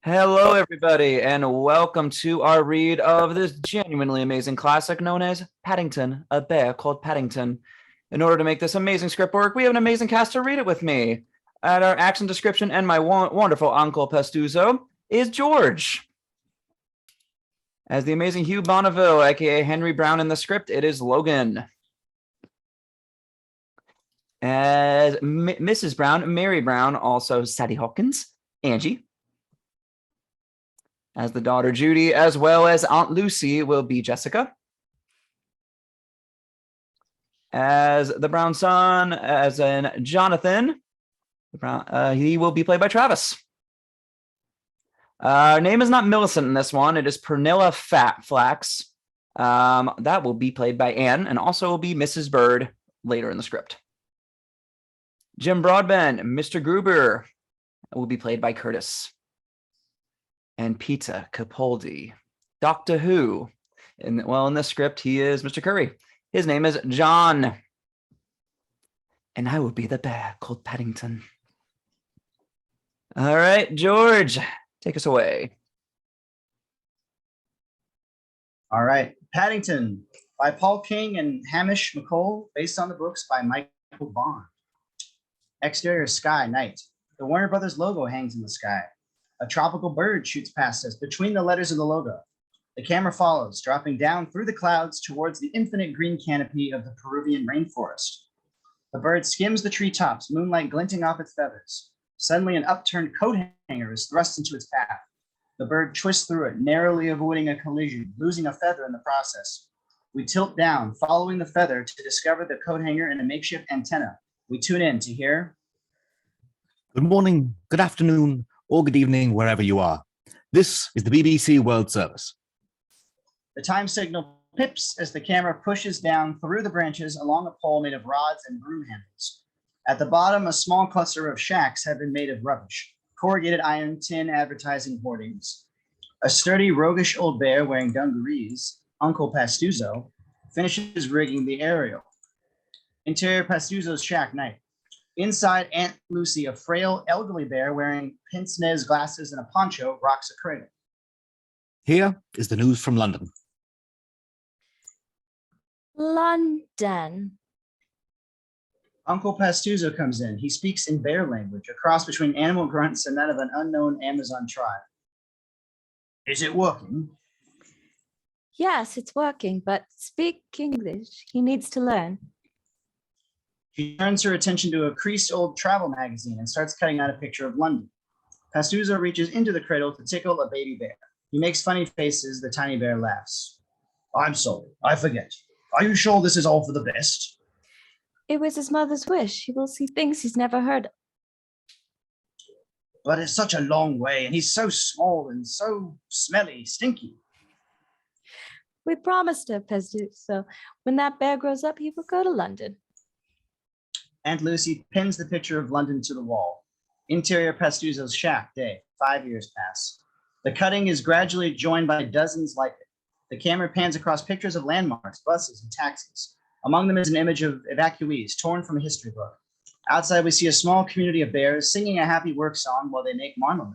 Hello, everybody, and welcome to our read of this genuinely amazing classic known as Paddington, A Bear Called Paddington. In order to make this amazing script work, we have an amazing cast to read it with me. At our action description and my wonderful Uncle Pastuzzo is George. As the amazing Hugh Bonneville, aka Henry Brown in the script, it is Logan. As Mrs. Brown, Mary Brown, also Sadie Hawkins, Angie. As the daughter Judy, as well as Aunt Lucy, will be Jessica. As the Brown son, as in Jonathan, he will be played by Travis. Her name is not Millicent in this one. It is Pernilla Flax. That will be played by Anne, and also will be Mrs. Bird later in the script. Jim Broadbent, Mr. Gruber, will be played by Curtis. And Peter Capaldi, Doctor Who. In the script, he is Mr. Curry. His name is John. And I will be the bear called Paddington. All right, George, take us away. All right, Paddington by Paul King and Hamish McColl, based on the books by Michael Bond. Exterior sky, night. The Warner Brothers logo hangs in the sky. A tropical bird shoots past us between the letters of the logo. The camera follows, dropping down through the clouds towards the infinite green canopy of the Peruvian rainforest. The bird skims the treetops, moonlight glinting off its feathers. Suddenly, an upturned coat hanger is thrust into its path. The bird twists through it, narrowly avoiding a collision, losing a feather in the process. We tilt down, following the feather to discover the coat hanger and a makeshift antenna. We tune in to hear. Good morning, good afternoon, or good evening, wherever you are. This is the BBC World Service. The time signal pips as the camera pushes down through the branches along a pole made of rods and broom handles. At the bottom, a small cluster of shacks have been made of rubbish, corrugated iron, tin advertising hoardings. A sturdy, roguish old bear wearing dungarees, Uncle Pastuzzo, finishes rigging the aerial. Interior Pastuzzo's shack, night. Inside, Aunt Lucy, a frail, elderly bear wearing pince-nez glasses and a poncho, rocks a cradle. Here is the news from London. London. Uncle Pastuzzo comes in. He speaks in bear language, a cross between animal grunts and that of an unknown Amazon tribe. Is it working? Yes, it's working, but speak English. He needs to learn. She turns her attention to a creased old travel magazine and starts cutting out a picture of London. Pastuzzo reaches into the cradle to tickle a baby bear. He makes funny faces. The tiny bear laughs. I'm sorry, I forget. Are you sure this is all for the best? It was his mother's wish. He will see things he's never heard of. But it's such a long way, and he's so small and so smelly, stinky. We promised her, Pastuzzo, when that bear grows up, he will go to London. Aunt Lucy pins the picture of London to the wall. Interior Pastuzzo's shack, day. 5 years pass. The cutting is gradually joined by dozens like it. The camera pans across pictures of landmarks, buses, and taxis. Among them is an image of evacuees torn from a history book. Outside, we see a small community of bears singing a happy work song while they make marmalade.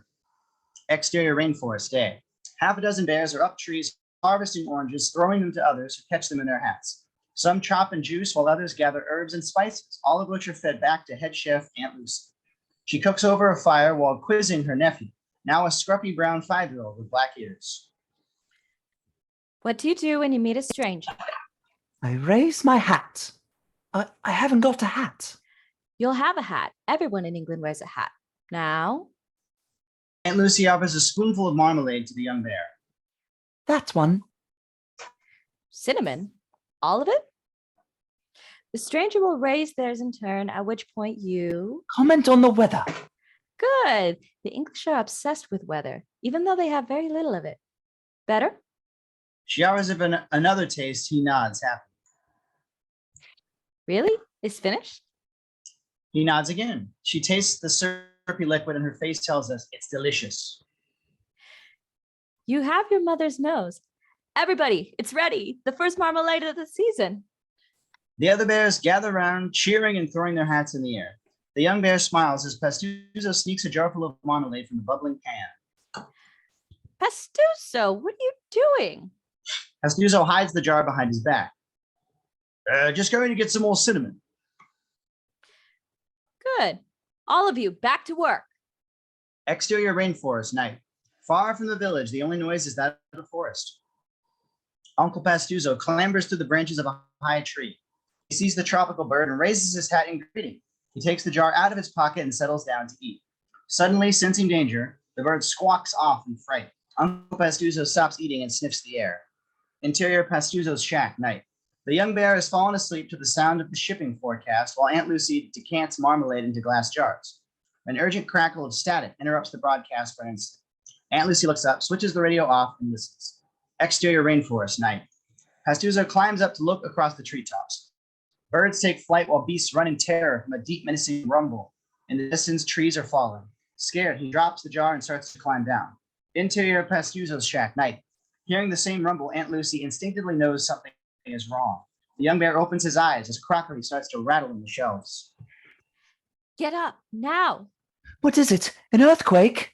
Exterior rainforest, day. Half a dozen bears are up trees, harvesting oranges, throwing them to others who catch them in their hats. Some chop and juice while others gather herbs and spices, all of which are fed back to head chef Aunt Lucy. She cooks over a fire while quizzing her nephew, now a scruffy brown 5-year-old with black ears. What do you do when you meet a stranger? I raise my hat. I haven't got a hat. You'll have a hat. Everyone in England wears a hat. Now? Aunt Lucy offers a spoonful of marmalade to the young bear. That one. Cinnamon? All of it? The stranger will raise theirs in turn, at which point you... Comment on the weather. Good. The English are obsessed with weather, even though they have very little of it. Better? She offers him another taste. He nods, happy. Really? It's finished? He nods again. She tastes the syrupy liquid and her face tells us it's delicious. You have your mother's nose. Everybody, it's ready. The first marmalade of the season. The other bears gather around, cheering and throwing their hats in the air. The young bear smiles as Pastuzzo sneaks a jar full of marmalade from the bubbling pan. Pastuso, what are you doing? Pastuzo hides the jar behind his back. Just going to get some more cinnamon. Good. All of you, back to work. Exterior rainforest, night. Far from the village, the only noise is that of the forest. Uncle Pastuzo clambers through the branches of a high tree. He sees the tropical bird and raises his hat in greeting. He takes the jar out of his pocket and settles down to eat. Suddenly, sensing danger, the bird squawks off in fright. Uncle Pastuzo stops eating and sniffs the air. Interior Pastuzo's shack, night. The young bear has fallen asleep to the sound of the shipping forecast while Aunt Lucy decants marmalade into glass jars. An urgent crackle of static interrupts the broadcast for an instant. Aunt Lucy looks up, switches the radio off, and listens. Exterior rainforest, night. Pastuzo climbs up to look across the treetops. Birds take flight while beasts run in terror from a deep, menacing rumble. In the distance, trees are falling. Scared, he drops the jar and starts to climb down. Interior Pastuzo's shack, night. Hearing the same rumble, Aunt Lucy instinctively knows something is wrong. The young bear opens his eyes as crockery starts to rattle in the shelves. Get up, now. What is it? An earthquake?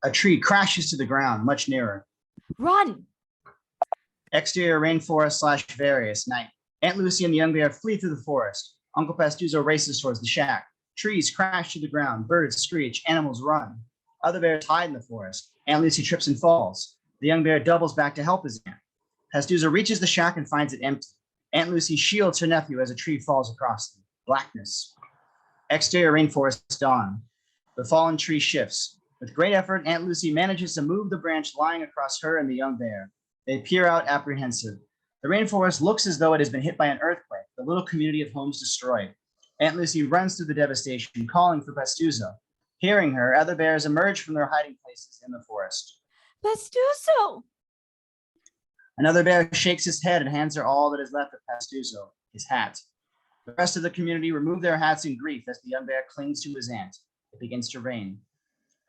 A tree crashes to the ground, much nearer. Run. Exterior rainforest / various, night. Aunt Lucy and the young bear flee through the forest. Uncle Pastuzo races towards the shack. Trees crash to the ground, birds screech, animals run. Other bears hide in the forest. Aunt Lucy trips and falls. The young bear doubles back to help his aunt. Pastuzo reaches the shack and finds it empty. Aunt Lucy shields her nephew as a tree falls across them. Blackness. Exterior rainforest dawn. The fallen tree shifts. With great effort, Aunt Lucy manages to move the branch lying across her and the young bear. They peer out apprehensive. The rainforest looks as though it has been hit by an earthquake, the little community of homes destroyed. Aunt Lucy runs through the devastation, calling for Pastuzo. Hearing her, other bears emerge from their hiding places in the forest. Pastuso. Another bear shakes his head and hands her all that is left of Pastuzo, his hat. The rest of the community remove their hats in grief as the young bear clings to his aunt. It begins to rain.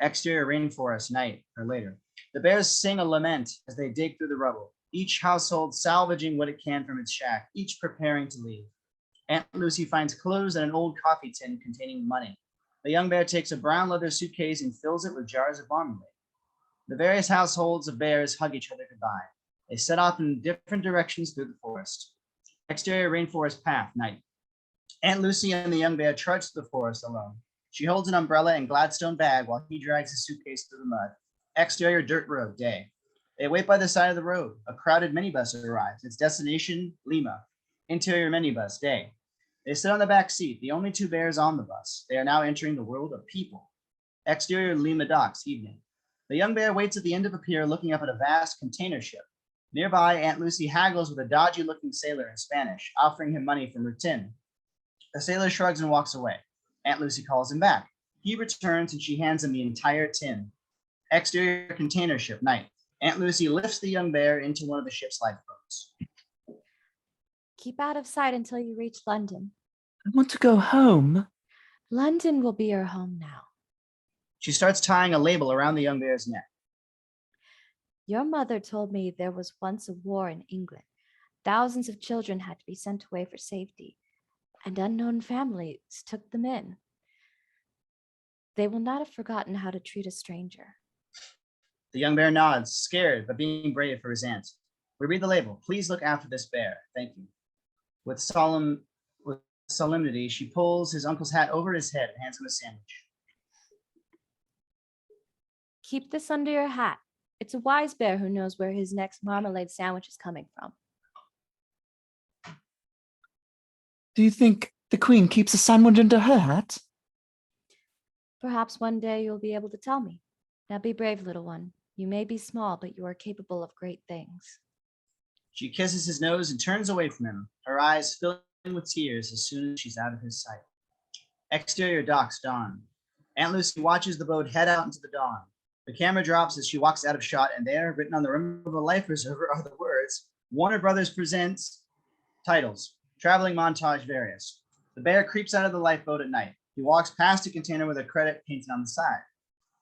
Exterior rainforest, night, or later. The bears sing a lament as they dig through the rubble, each household salvaging what it can from its shack, each preparing to leave. Aunt Lucy finds clothes and an old coffee tin containing money. The young bear takes a brown leather suitcase and fills it with jars of marmalade. The various households of bears hug each other goodbye. They set off in different directions through the forest. Exterior rainforest path, night. Aunt Lucy and the young bear trudge through the forest alone. She holds an umbrella and Gladstone bag while he drags his suitcase through the mud. Exterior dirt road, day. They wait by the side of the road. A crowded minibus arrives. Its destination, Lima. Interior minibus, day. They sit on the back seat, the only two bears on the bus. They are now entering the world of people. Exterior Lima docks, evening. The young bear waits at the end of a pier looking up at a vast container ship. Nearby, Aunt Lucy haggles with a dodgy-looking sailor in Spanish, offering him money from her tin. The sailor shrugs and walks away. Aunt Lucy calls him back. He returns and she hands him the entire tin. Exterior container ship, night. Aunt Lucy lifts the young bear into one of the ship's lifeboats. Keep out of sight until you reach London. I want to go home. London will be your home now. She starts tying a label around the young bear's neck. Your mother told me there was once a war in England. Thousands of children had to be sent away for safety, and unknown families took them in. They will not have forgotten how to treat a stranger. The young bear nods, scared, but being brave for his aunt. We read the label. Please look after this bear. Thank you. With solemnity, she pulls his uncle's hat over his head and hands him a sandwich. Keep this under your hat. It's a wise bear who knows where his next marmalade sandwich is coming from. Do you think the Queen keeps a sandwich under her hat? Perhaps one day you'll be able to tell me. Now be brave, little one. You may be small, but you are capable of great things. She kisses his nose and turns away from him, her eyes filling with tears as soon as she's out of his sight. Exterior docks, dawn. Aunt Lucy watches the boat head out into the dawn. The camera drops as she walks out of shot, and there, written on the rim of a life preserver, are the words, Warner Brothers presents titles, traveling montage various. The bear creeps out of the lifeboat at night. He walks past a container with a credit painted on the side.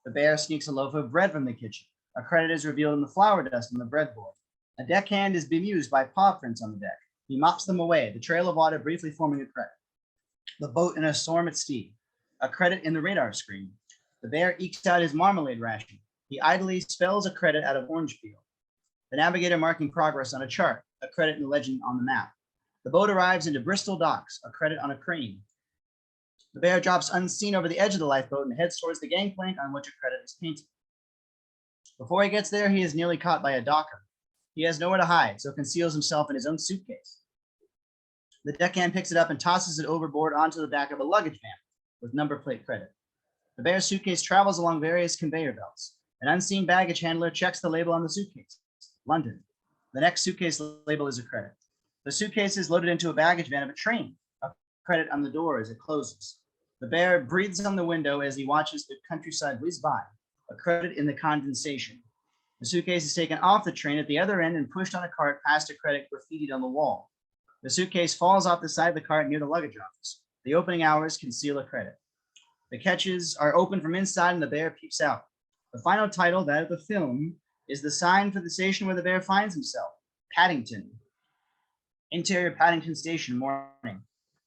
The bear sneaks a loaf of bread from the kitchen. A credit is revealed in the flour dust on the breadboard. A deckhand is bemused by paw prints on the deck. He mops them away, the trail of water briefly forming a credit. The boat in a storm at sea. A credit in the radar screen. The bear ekes out his marmalade ration. He idly spells a credit out of orange peel. The navigator marking progress on a chart, a credit in the legend on the map. The boat arrives into Bristol docks, a credit on a crane. The bear drops unseen over the edge of the lifeboat and heads towards the gangplank on which a credit is painted. Before he gets there, he is nearly caught by a docker. He has nowhere to hide, so conceals himself in his own suitcase. The deckhand picks it up and tosses it overboard onto the back of a luggage van with number plate credit. The bear's suitcase travels along various conveyor belts. An unseen baggage handler checks the label on the suitcase. London. The next suitcase label is a credit. The suitcase is loaded into a baggage van of a train. A credit on the door as it closes. The bear breathes on the window as he watches the countryside whiz by. A credit in the condensation. The suitcase is taken off the train at the other end and pushed on a cart past a credit graffitied on the wall. The suitcase falls off the side of the cart near the luggage office. The opening hours conceal a credit. The catches are open from inside and the bear peeps out. The final title, that of the film, is the sign for the station where the bear finds himself, Paddington. Interior Paddington Station, morning.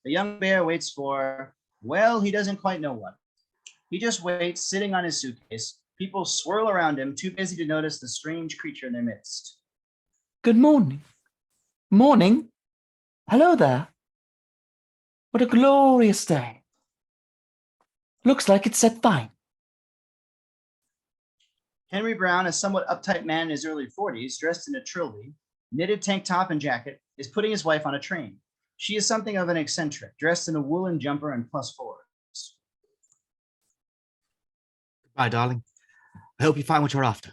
The young bear waits for, well, he doesn't quite know what. He just waits, sitting on his suitcase. People swirl around him, too busy to notice the strange creature in their midst. Good morning. Morning. Hello there. What a glorious day. Looks like it's set fine. Henry Brown, a somewhat uptight man in his early 40s, dressed in a trilby, knitted tank top and jacket, is putting his wife on a train. She is something of an eccentric, dressed in a woolen jumper and +4s. Goodbye, darling. I hope you find what you're after.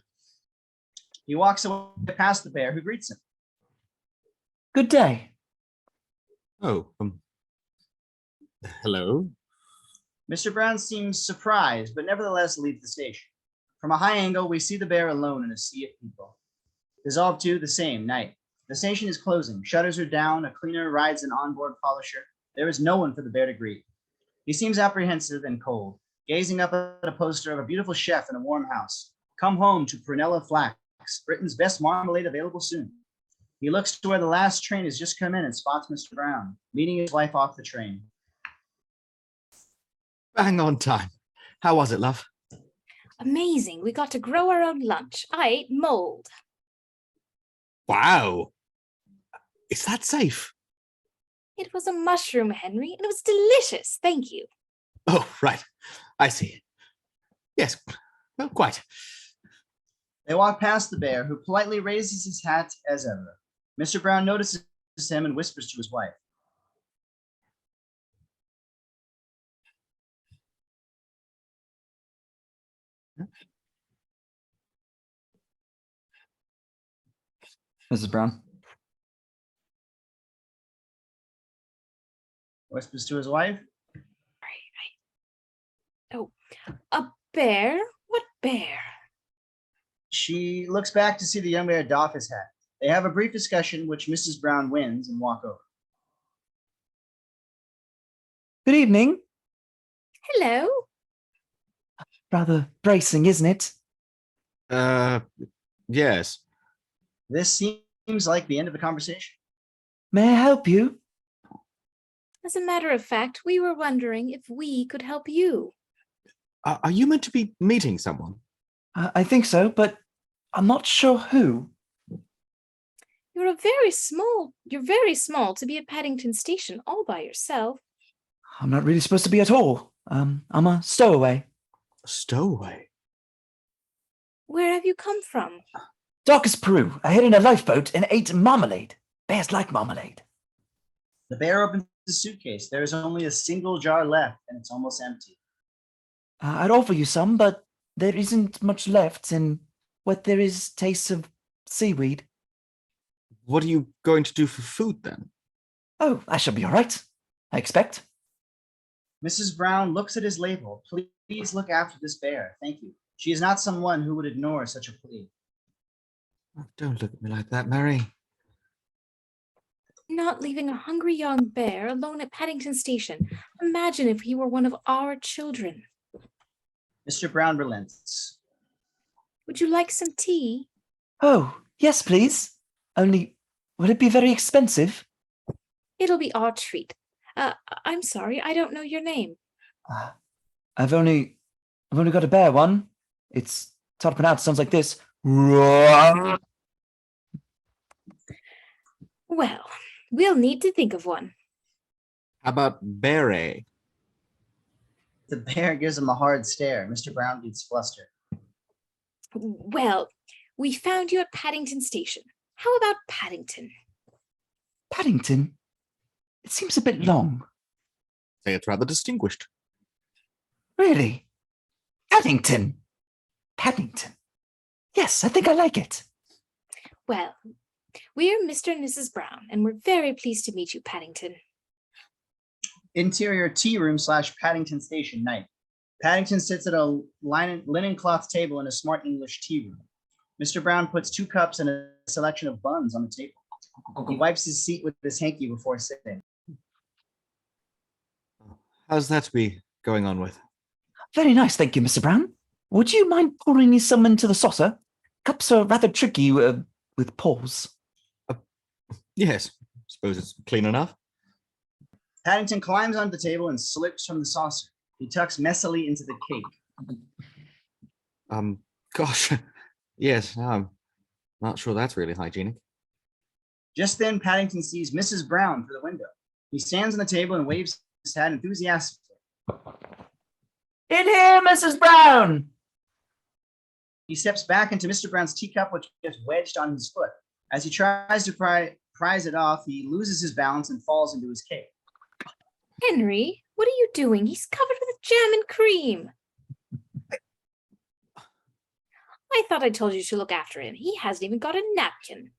He walks away past the bear, who greets him. Good day. Oh, hello. Mr. Brown seems surprised, but nevertheless leaves the station. From a high angle, we see the bear alone in a sea of people. Dissolved to the same night. The station is closing. Shutters are down. A cleaner rides an onboard polisher. There is no one for the bear to greet. He seems apprehensive and cold, gazing up at a poster of a beautiful chef in a warm house. Come home to Prunella Flax, Britain's best marmalade available soon. He looks to where the last train has just come in and spots Mr. Brown, meeting his wife off the train. Bang on time. How was it, love? Amazing. We got to grow our own lunch. I ate mold. Wow. Is that safe? It was a mushroom, Henry, and it was delicious. Thank you. Oh, right. I see. Yes, well, quite. They walk past the bear, who politely raises his hat as ever. Mr. Brown notices him and whispers to his wife. Mrs. Brown. Whispers to his wife. Oh, a bear? What bear? She looks back to see the young bear doff his hat. They have a brief discussion, which Mrs. Brown wins, and walk over. Good evening. Hello. Rather bracing, isn't it? Yes. This seems like the end of the conversation. May I help you? As a matter of fact, we were wondering if we could help you. Are you meant to be meeting someone? I think so, but I'm not sure who. You're very small to be at Paddington Station all by yourself. I'm not really supposed to be at all. I'm a stowaway. A stowaway? Where have you come from? Darkest Peru. I hid in a lifeboat and ate marmalade. Bears like marmalade. The bear opens the suitcase. There is only a single jar left, and it's almost empty. I'd offer you some, but there isn't much left, and what there is tastes of seaweed. What are you going to do for food then? Oh, I shall be all right, I expect. Mrs. Brown looks at his label. Please look after this bear. Thank you. She is not someone who would ignore such a plea. Oh, don't look at me like that, Mary. Not leaving a hungry young bear alone at Paddington Station. Imagine if he were one of our children. Mr. Brown relents. Would you like some tea? Oh, yes, please. Only, will it be very expensive? It'll be our treat. I'm sorry, I don't know your name. I've only got a bare one. It's It's hard to pronounce. It sounds like this. Roar. Well, we'll need to think of one. How about beret? The bear gives him a hard stare. Mr. Brown gets flustered. Well, we found you at Paddington Station. How about Paddington? Paddington? It seems a bit long. Say it's rather distinguished. Really? Paddington. Paddington. Yes, I think I like it. Well, we're Mr. and Mrs. Brown, and we're very pleased to meet you, Paddington. Interior tea room / Paddington Station night. Paddington sits at a linen cloth table in a smart English tea room. Mr. Brown puts 2 cups and a selection of buns on the table. He wipes his seat with his hanky before sitting. How's that to be going on with? Very nice, thank you, Mr. Brown. Would you mind pouring me some into the saucer? Cups are rather tricky with paws. Yes, suppose it's clean enough. Paddington climbs onto the table and slips from the saucer. He tucks messily into the cake. Gosh, yes, I'm not sure that's really hygienic. Just then, Paddington sees Mrs. Brown through the window. He stands on the table and waves his hat enthusiastically. In here, Mrs. Brown! He steps back into Mr. Brown's teacup, which is wedged on his foot. As he tries to prise it off, he loses his balance and falls into his cake. Henry, what are you doing? He's covered with jam and cream. I thought I told you to look after him. He hasn't even got a napkin.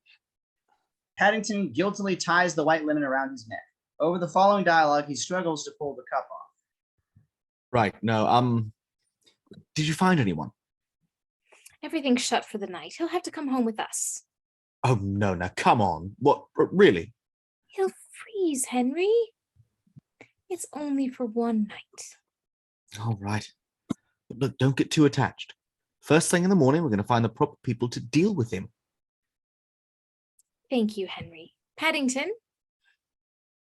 Paddington guiltily ties the white linen around his neck. Over the following dialogue, he struggles to pull the cup off. Right, no, did you find anyone? Everything's shut for the night. He'll have to come home with us. Oh, no, now, come on. What, really? He'll freeze, Henry. It's only for one night. All right. But look, don't get too attached. First thing in the morning, we're going to find the proper people to deal with him. Thank you, Henry. Paddington?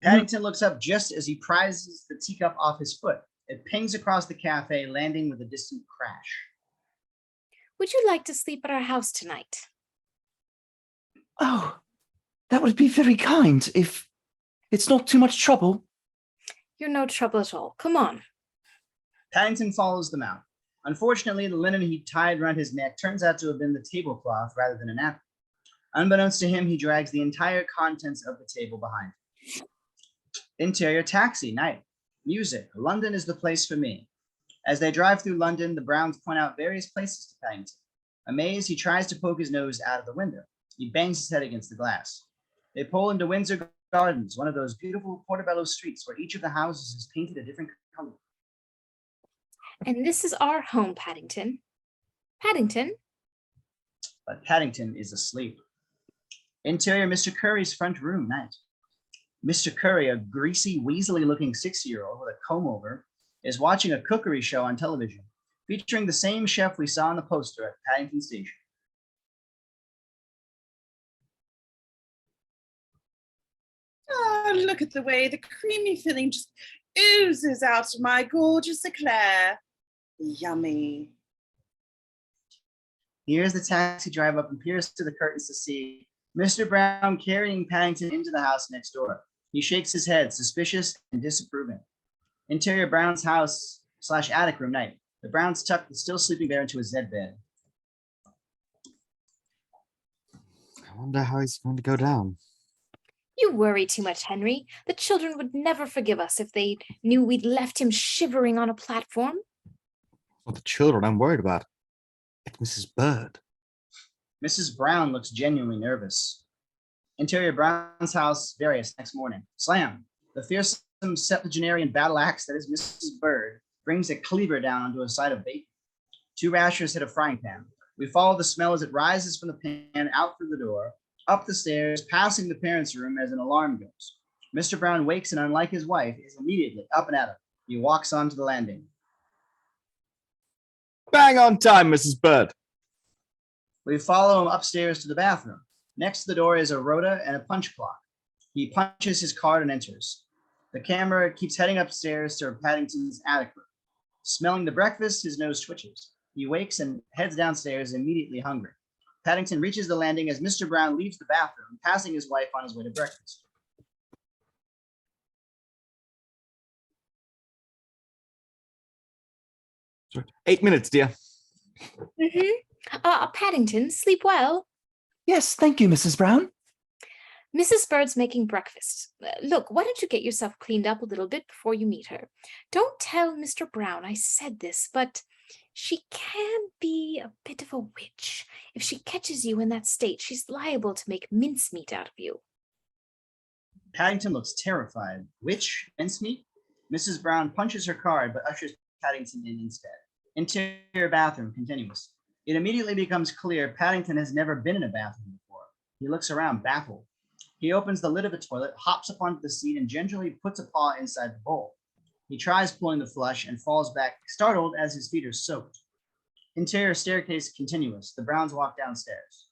Paddington looks up just as he prizes the teacup off his foot. It pings across the cafe, landing with a distant crash. Would you like to sleep at our house tonight? Oh, that would be very kind if it's not too much trouble. You're no trouble at all. Come on. Paddington follows them out. Unfortunately, the linen he tied around his neck turns out to have been the tablecloth rather than a napkin. Unbeknownst to him, he drags the entire contents of the table behind him. Interior taxi, night. Music. London is the place for me. As they drive through London, the Browns point out various places to Paddington. Amazed, he tries to poke his nose out of the window. He bangs his head against the glass. They pull into Windsor Gardens, one of those beautiful Portobello streets where each of the houses is painted a different color. And this is our home, Paddington. Paddington? But Paddington is asleep. Interior Mr. Curry's front room, night. Mr. Curry, a greasy, weaselly-looking 6-year-old with a comb-over, is watching a cookery show on television, featuring the same chef we saw on the poster at Paddington Station. Oh, look at the way the creamy filling just oozes out of my gorgeous eclair. Yummy. He hears the taxi drive up and peers through the curtains to see Mr. Brown carrying Paddington into the house next door. He shakes his head, suspicious and disapproving. Interior Brown's house / attic room, night. The Browns tuck the still sleeping bear into his bed. I wonder how he's going to go down. You worry too much, Henry. The children would never forgive us if they knew we'd left him shivering on a platform. Well, the children I'm worried about. It's Mrs. Bird. Mrs. Brown looks genuinely nervous. Interior Brown's house, various next morning. Slam. The fearsome septuagenarian battle axe that is Mrs. Bird brings a cleaver down onto a side of bacon. 2 rashers hit a frying pan. We follow the smell as it rises from the pan out through the door, up the stairs, passing the parents' room as an alarm goes. Mr. Brown wakes and, unlike his wife, is immediately up and at him. He walks onto the landing. Bang on time, Mrs. Bird. We follow him upstairs to the bathroom. Next to the door is a rota and a punch clock. He punches his card and enters. The camera keeps heading upstairs to Paddington's attic room. Smelling the breakfast, his nose twitches. He wakes and heads downstairs, immediately hungry. Paddington reaches the landing as Mr. Brown leaves the bathroom, passing his wife on his way to breakfast. Sorry. 8 minutes, dear. Paddington, sleep well. Yes, thank you, Mrs. Brown. Mrs. Bird's making breakfast. Look, why don't you get yourself cleaned up a little bit before you meet her? Don't tell Mr. Brown I said this, but she can be a bit of a witch. If she catches you in that state, she's liable to make mincemeat out of you. Paddington looks terrified. Witch? Mincemeat? Mrs. Brown punches her card, but ushers Paddington in instead. Interior bathroom, continuous. It immediately becomes clear Paddington has never been in a bathroom before. He looks around, baffled. He opens the lid of the toilet, hops up onto the seat, and gingerly puts a paw inside the bowl. He tries pulling the flush and falls back, startled as his feet are soaked. Interior staircase, continuous. The Browns walk downstairs.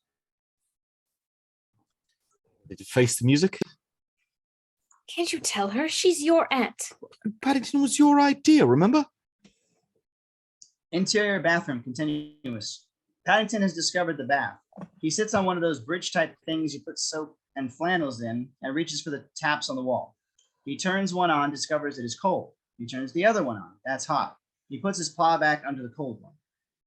Did you face the music? Can't you tell her? She's your aunt. Paddington was your idea, remember? Interior bathroom, continuous. Paddington has discovered the bath. He sits on one of those bridge-type things you put soap and flannels in and reaches for the taps on the wall. He turns one on, discovers it is cold. He turns the other one on. That's hot. He puts his paw back under the cold one.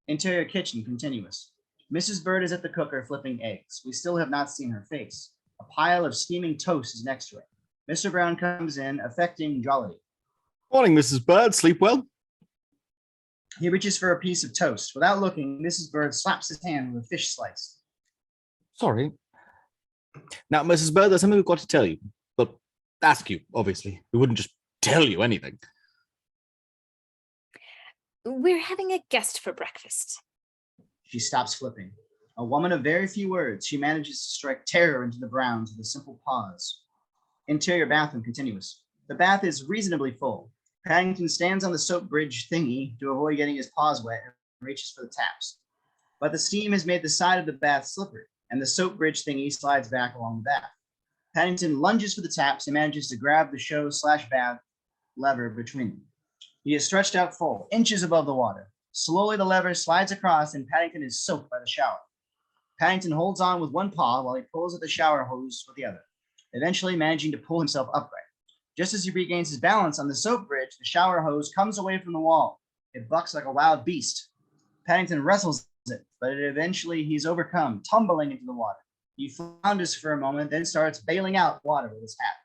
Interior kitchen, continuous. Mrs. Bird is at the cooker flipping eggs. We still have not seen her face. A pile of steaming toast is next to it. Mr. Brown comes in, affecting jollity. Morning, Mrs. Bird. Sleep well? He reaches for a piece of toast. Without looking, Mrs. Bird slaps his hand with a fish slice. Sorry. Now, Mrs. Bird, there's something we've got to tell you. Well, ask you, obviously. We wouldn't just tell you anything. We're having a guest for breakfast. She stops flipping. A woman of very few words, she manages to strike terror into the Browns with a simple pause. Interior bathroom, continuous. The bath is reasonably full. Paddington stands on the soap bridge thingy to avoid getting his paws wet and reaches for the taps. But the steam has made the side of the bath slippery, and the soap bridge thingy slides back along the bath. Paddington lunges for the taps and manages to grab the show/bath lever between them. He is stretched out full, inches above the water. Slowly the lever slides across and Paddington is soaked by the shower. Paddington holds on with one paw while he pulls at the shower hose with the other, eventually managing to pull himself upright. Just as he regains his balance on the soap bridge, the shower hose comes away from the wall. It bucks like a wild beast. Paddington wrestles it, but eventually he's overcome, tumbling into the water. He flounders for a moment, then starts bailing out water with his hat.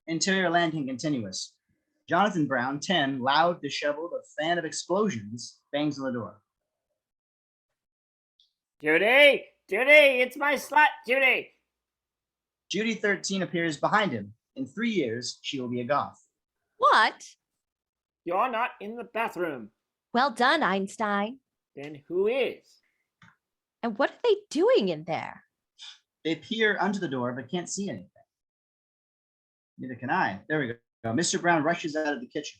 Interior landing, continuous. Jonathan Brown, 10, loud, disheveled, a fan of explosions, bangs on the door. Judy! Judy! It's my slut, Judy! Judy, 13, appears behind him. In 3 years, she will be a goth. What? You're not in the bathroom. Well done, Einstein. Then who is? And what are they doing in there? They peer under the door, but can't see anything. Neither can I. There we go. Mr. Brown rushes out of the kitchen.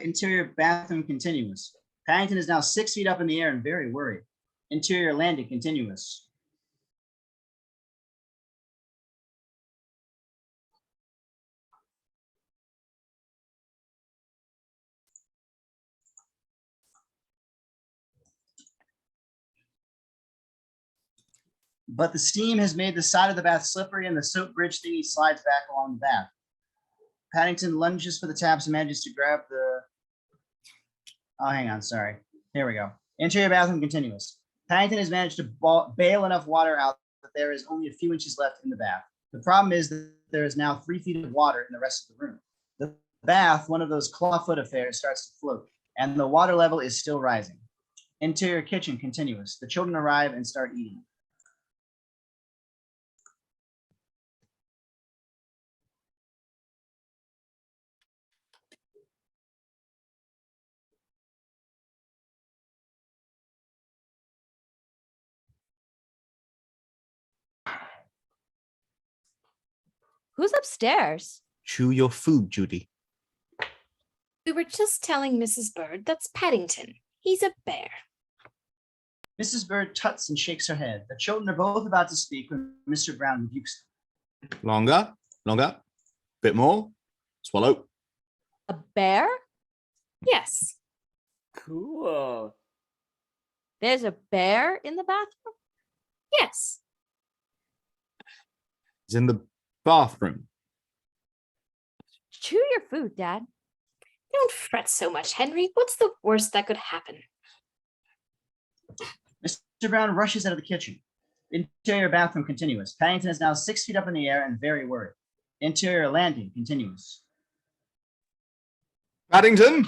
Interior bathroom, continuous. Paddington is now 6 feet up in the air and very worried. Interior landing, continuous. But the steam has made the side of the bath slippery and the soap bridge thingy slides back along the bath. Paddington lunges for the taps and manages to grab the... Oh, hang on, sorry. Here we go. Interior bathroom, continuous. Paddington has managed to bail enough water out that there is only a few inches left in the bath. The problem is that there is now 3 feet of water in the rest of the room. The bath, one of those clawfoot affairs, starts to float, and the water level is still rising. Interior kitchen, continuous. The children arrive and start eating. Who's upstairs? Chew your food, Judy. We were just telling Mrs. Bird that's Paddington. He's a bear. Mrs. Bird tuts and shakes her head. The children are both about to speak when Mr. Brown rebukes them. Longer, longer. Bit more. Swallow. A bear? Yes. Cool. There's a bear in the bathroom? Yes. It's in the bathroom. Chew your food, Dad. Don't fret so much, Henry. What's the worst that could happen? Mr. Brown rushes out of the kitchen. Interior bathroom continuous. Paddington is now 6 feet up in the air and very worried. Interior landing continuous. Paddington,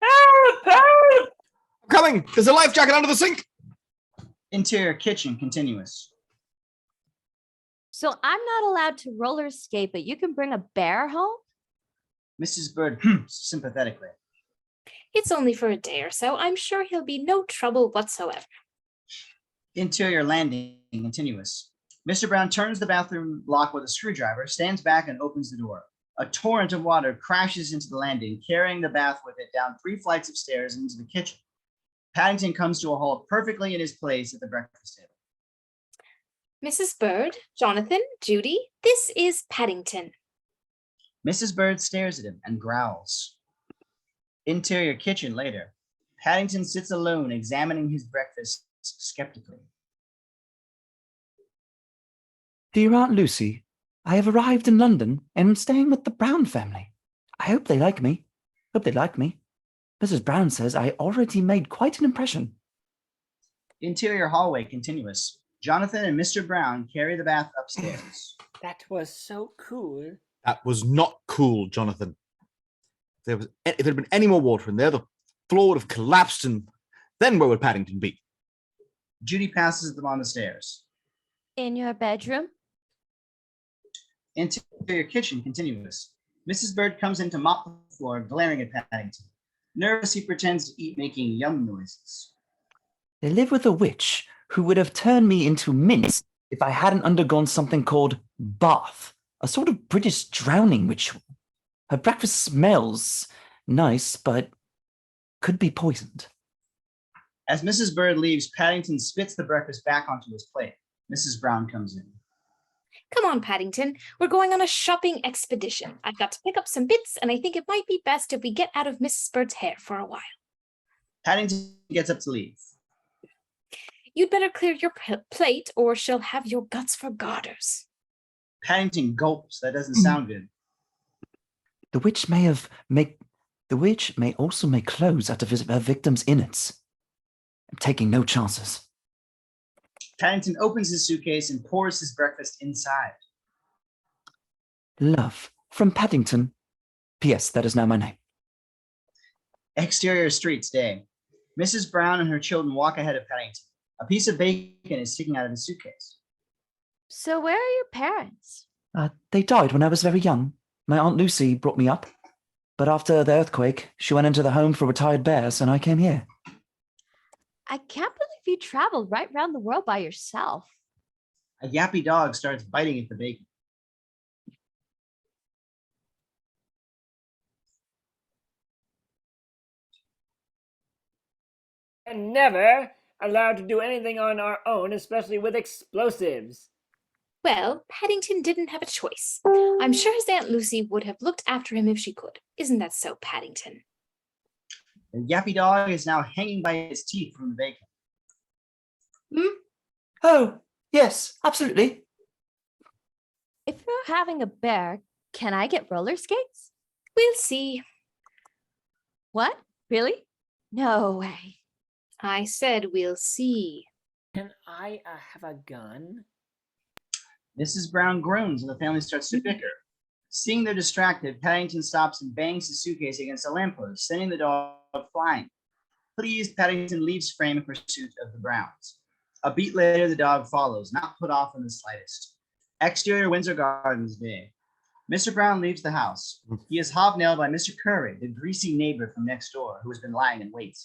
Help! Help! I'm coming. There's a life jacket under the sink. Interior kitchen continuous. So I'm not allowed to roller skate, but you can bring a bear home? Mrs. Bird sympathetically. It's only for a day or so. I'm sure he'll be no trouble whatsoever. Interior landing continuous. Mr. Brown turns the bathroom lock with a screwdriver, stands back, and opens the door. A torrent of water crashes into the landing, carrying the bath with it down 3 flights of stairs into the kitchen. Paddington comes to a halt perfectly in his place at the breakfast table. Mrs. Bird, Jonathan, Judy, this is Paddington. Mrs. Bird stares at him and growls. Interior kitchen later. Paddington sits alone, examining his breakfast skeptically. Dear Aunt Lucy, I have arrived in London and am staying with the Brown family. I hope they like me. Mrs. Brown says I already made quite an impression. Interior hallway continuous. Jonathan and Mr. Brown carry the bath upstairs. That was so cool. That was not cool, Jonathan. If there had been any more water in there, the floor would have collapsed, and then where would Paddington be? Judy passes them on the stairs. In your bedroom? Interior kitchen continuous. Mrs. Bird comes in to mop the floor, glaring at Paddington. Nervous, he pretends to eat, making yum noises. They live with a witch who would have turned me into mince if I hadn't undergone something called bath, a sort of British drowning ritual. Her breakfast smells nice, but could be poisoned. As Mrs. Bird leaves, Paddington spits the breakfast back onto his plate. Mrs. Brown comes in. Come on, Paddington. We're going on a shopping expedition. I've got to pick up some bits, and I think it might be best if we get out of Mrs. Bird's hair for a while. Paddington gets up to leave. You'd better clear your plate, or she'll have your guts for garters. Paddington gulps. That doesn't sound good. The witch may also make clothes out of her victims' innards. I'm taking no chances. Paddington opens his suitcase and pours his breakfast inside. Love from Paddington. P.S. That is now my name. Exterior streets day. Mrs. Brown and her children walk ahead of Paddington. A piece of bacon is sticking out of his suitcase. So where are your parents? They died when I was very young. My Aunt Lucy brought me up. But after the earthquake, she went into the home for retired bears, and I came here. I can't believe you traveled right round the world by yourself. A yappy dog starts biting at the bacon. And never allowed to do anything on our own, especially with explosives. Well, Paddington didn't have a choice. I'm sure his Aunt Lucy would have looked after him if she could. Isn't that so, Paddington? The yappy dog is now hanging by his teeth from the bacon. Oh, yes, absolutely. If you're having a bear, can I get roller skates? We'll see. What? Really? No way. I said we'll see. Can I have a gun? Mrs. Brown groans and the family starts to bicker. Seeing they're distracted, Paddington stops and bangs his suitcase against a lamppost, sending the dog flying. Pleased, Paddington leaves frame in pursuit of the Browns. A beat later, the dog follows, not put off in the slightest. Exterior Windsor Gardens day. Mr. Brown leaves the house. He is hobnailed by Mr. Curry, the greasy neighbor from next door, who has been lying in wait.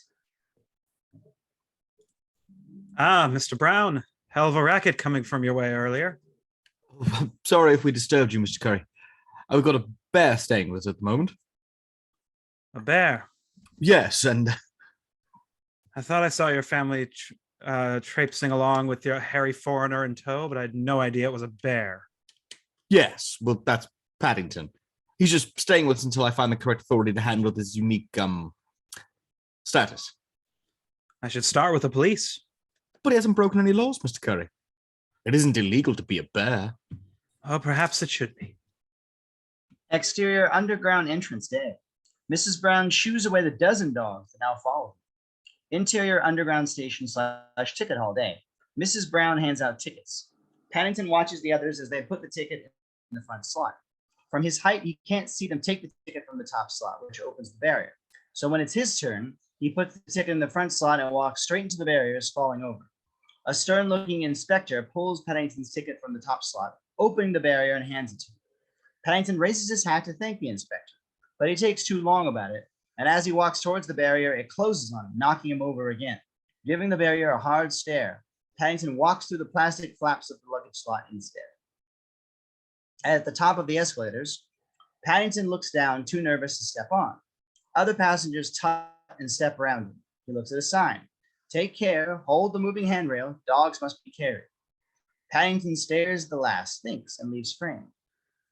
Ah, Mr. Brown. Hell of a racket coming from your way earlier. Sorry if we disturbed you, Mr. Curry. We've got a bear staying with us at the moment. A bear. Yes, and I thought I saw your family traipsing along with your hairy foreigner in tow, but I had no idea it was a bear. yes, well, that's Paddington. He's just staying with us until I find the correct authority to handle this unique status. I should start with the police. But he hasn't broken any laws, Mr. Curry. It isn't illegal to be a bear. Oh, perhaps it should be. Exterior underground entrance day. Mrs. Brown shoos away the dozen dogs that now follow. Interior underground station / ticket hall day. Mrs. Brown hands out tickets. Paddington watches the others as they put the ticket in the front slot. From his height, he can't see them take the ticket from the top slot, which opens the barrier. So when it's his turn, he puts the ticket in the front slot and walks straight into the barriers, falling over. A stern-looking inspector pulls Paddington's ticket from the top slot, opening the barrier and hands it to him. Paddington raises his hat to thank the inspector, but he takes too long about it, and as he walks towards the barrier, it closes on him, knocking him over again. Giving the barrier a hard stare, Paddington walks through the plastic flaps of the luggage slot instead. At the top of the escalators, Paddington looks down, too nervous to step on. Other passengers tut and step around him. He looks at a sign. Take care, hold the moving handrail, dogs must be carried. Paddington stares at the last, thinks, and leaves frame.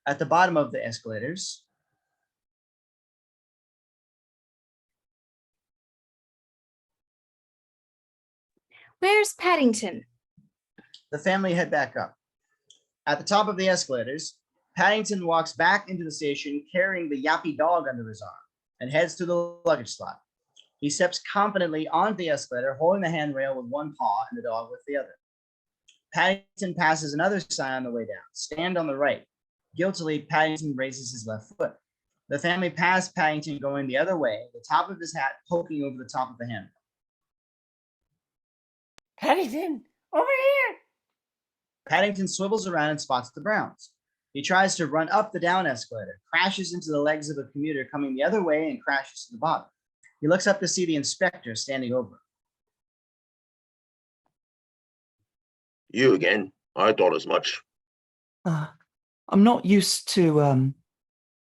At the bottom of the escalators, Where's Paddington? the family head back up. At the top of the escalators, Paddington walks back into the station carrying the yappy dog under his arm and heads to the luggage slot. He steps confidently onto the escalator, holding the handrail with one paw and the dog with the other. Paddington passes another sign on the way down. Stand on the right. Guiltily, Paddington raises his left foot. The family pass Paddington going the other way, the top of his hat poking over the top of the handrail. Paddington, over here! Paddington swivels around and spots the Browns. He tries to run up the down escalator, crashes into the legs of a commuter coming the other way, and crashes to the bottom. He looks up to see the inspector standing over him. You again? I thought as much. I'm not used to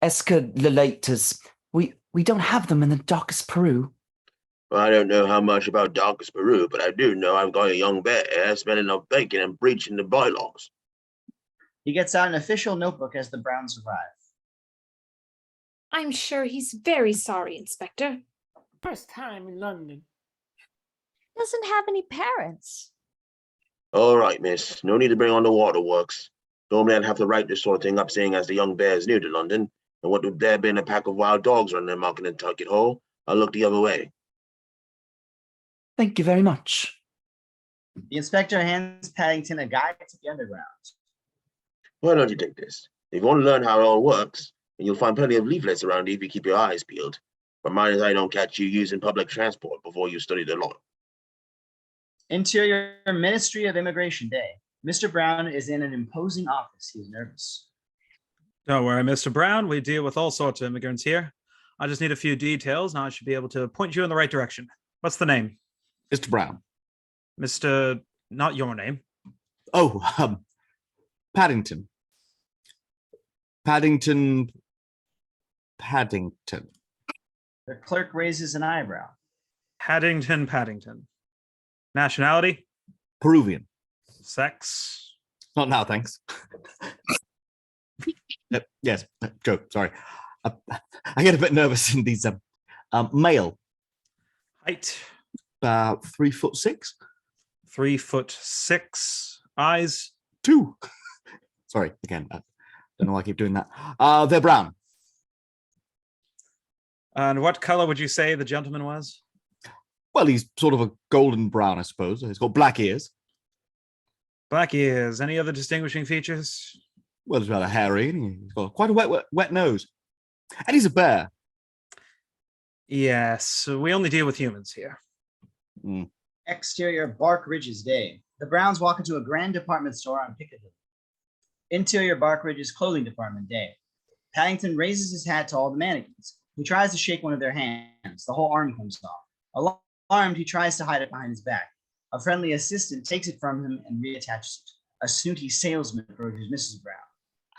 escalators. We don't have them in the darkest Peru. I don't know how much about darkest Peru, but I do know I've got a young bear smelling of bacon and breaching the bylaws. He gets out an official notebook as the Browns arrive. I'm sure he's very sorry, Inspector. First time in London. Doesn't have any parents. All right, miss. No need to bring on the waterworks. Normally I'd have to write this sort of thing up saying as the young bear is new to London, and what with there being a pack of wild dogs running amok in the Tucket Hole, I'll look the other way. Thank you very much. The inspector hands Paddington a guide to the underground. Why don't you take this? If you want to learn how it all works, and you'll find plenty of leaflets around you if you keep your eyes peeled. But mind is I don't catch you using public transport before you study the law. Interior Ministry of Immigration Day. Mr. Brown is in an imposing office. He is nervous. Don't worry, Mr. Brown. We deal with all sorts of immigrants here. I just need a few details, and I should be able to point you in the right direction. What's the name? Mr. Brown. Mr. Not your name. Oh, Paddington. Paddington. The clerk raises an eyebrow. Paddington. Nationality? Peruvian. Sex? Not now, thanks. Yes, joke, sorry. I get a bit nervous in these. Male. Height? 3'6". 3'6". Eyes? 2. Sorry, again, I don't know why I keep doing that. They're brown. And what color would you say the gentleman was? Well, he's sort of a golden brown, I suppose. He's got black ears. Black ears. Any other distinguishing features? Well, he's rather hairy. And he's got quite a wet nose. And he's a bear. Yes, we only deal with humans here. Exterior Bark Ridges Day. The Browns walk into a grand department store on Piccadilly. Interior Bark Ridges Clothing Department Day. Paddington raises his hat to all the mannequins. He tries to shake one of their hands. The whole arm comes off. Alarmed, he tries to hide it behind his back. A friendly assistant takes it from him and reattaches it. A snooty salesman approaches Mrs. Brown.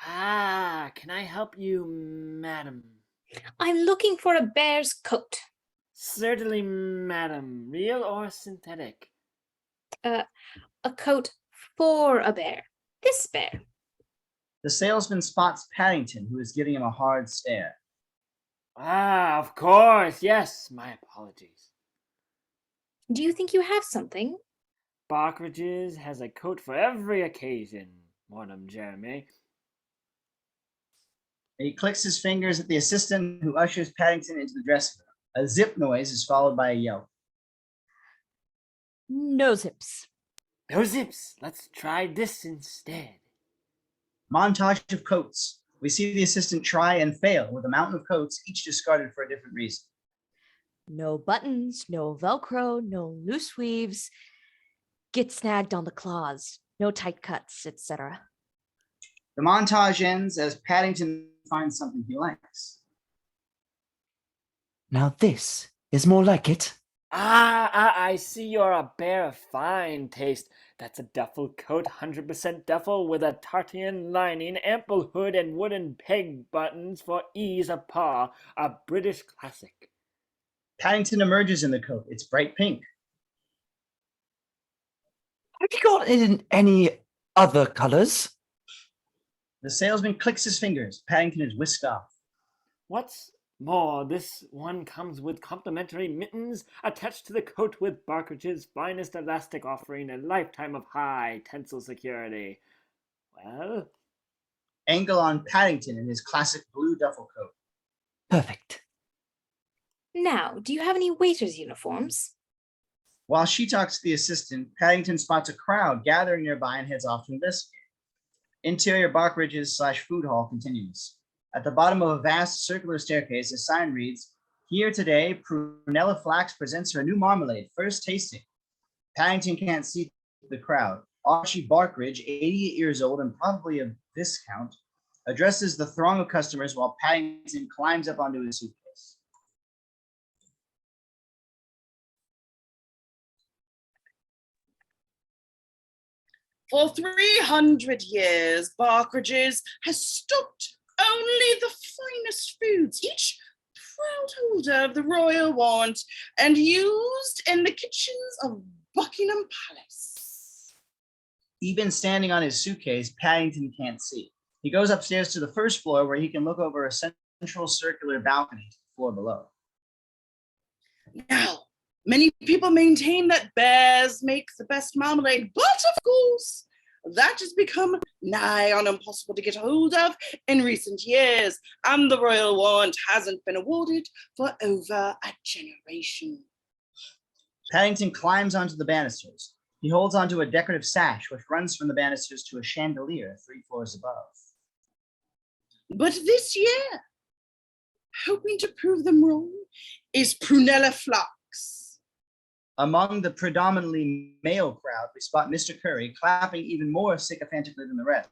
Ah, can I help you, madam? I'm looking for a bear's coat. Certainly, madam. Real or synthetic? A coat for a bear. This bear. The salesman spots Paddington, who is giving him a hard stare. Ah, of course. Yes, my apologies. Do you think you have something? Barkridge's has a coat for every occasion, Madam Jeremy. He clicks his fingers at the assistant who ushers Paddington into the dressing room. A zip noise is followed by a yelp. No zips. No zips. Let's try this instead. Montage of coats. We see the assistant try and fail with a mountain of coats, each discarded for a different reason. No buttons, no Velcro, no loose weaves. Get snagged on the claws. No tight cuts, etc. The montage ends as Paddington finds something he likes. Now this is more like it. I see you're a bear of fine taste. That's a duffel coat, 100% duffel, with a tartan lining, ample hood, and wooden peg buttons for ease of paw. A British classic. Paddington emerges in the coat. It's bright pink. Have you got it in any other colors? The salesman clicks his fingers. Paddington is whisked off. What's more, this one comes with complimentary mittens attached to the coat with Barkridge's finest elastic, offering a lifetime of high tensile security. Well, Angle on Paddington in his classic blue duffel coat. Perfect. Now, do you have any waiters' uniforms? While she talks to the assistant, Paddington spots a crowd gathering nearby and heads off to investigate. Interior Barkridge's / food hall continues. At the bottom of a vast circular staircase, a sign reads, "Here today, Prunella Flax presents her new marmalade, first tasting." Paddington can't see the crowd. Archie Barkridge, 88 years old and probably a viscount, addresses the throng of customers while Paddington climbs up onto his suitcase. For 300 years, Barkridge's has stocked only the finest foods, each proud holder of the royal warrant and used in the kitchens of Buckingham Palace. Even standing on his suitcase, Paddington can't see. He goes upstairs to the first floor where he can look over a central circular balcony to the floor below. Now, many people maintain that bears make the best marmalade, but of course, that has become nigh on impossible to get hold of in recent years, and the royal warrant hasn't been awarded for over a generation. Paddington climbs onto the banisters. He holds onto a decorative sash which runs from the banisters to a chandelier 3 floors above. But this year, hoping to prove them wrong, is Prunella Flax. Among the predominantly male crowd, we spot Mr. Curry clapping even more sycophantically than the rest.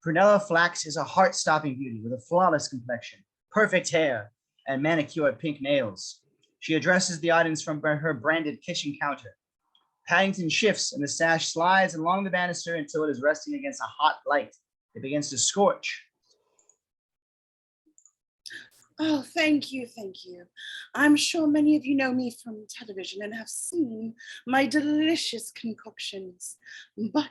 Prunella Flax is a heart-stopping beauty with a flawless complexion, perfect hair, and manicured pink nails. She addresses the audience from her branded kitchen counter. Paddington shifts and the sash slides along the banister until it is resting against a hot light. It begins to scorch. Oh, thank you, thank you. I'm sure many of you know me from television and have seen my delicious concoctions, but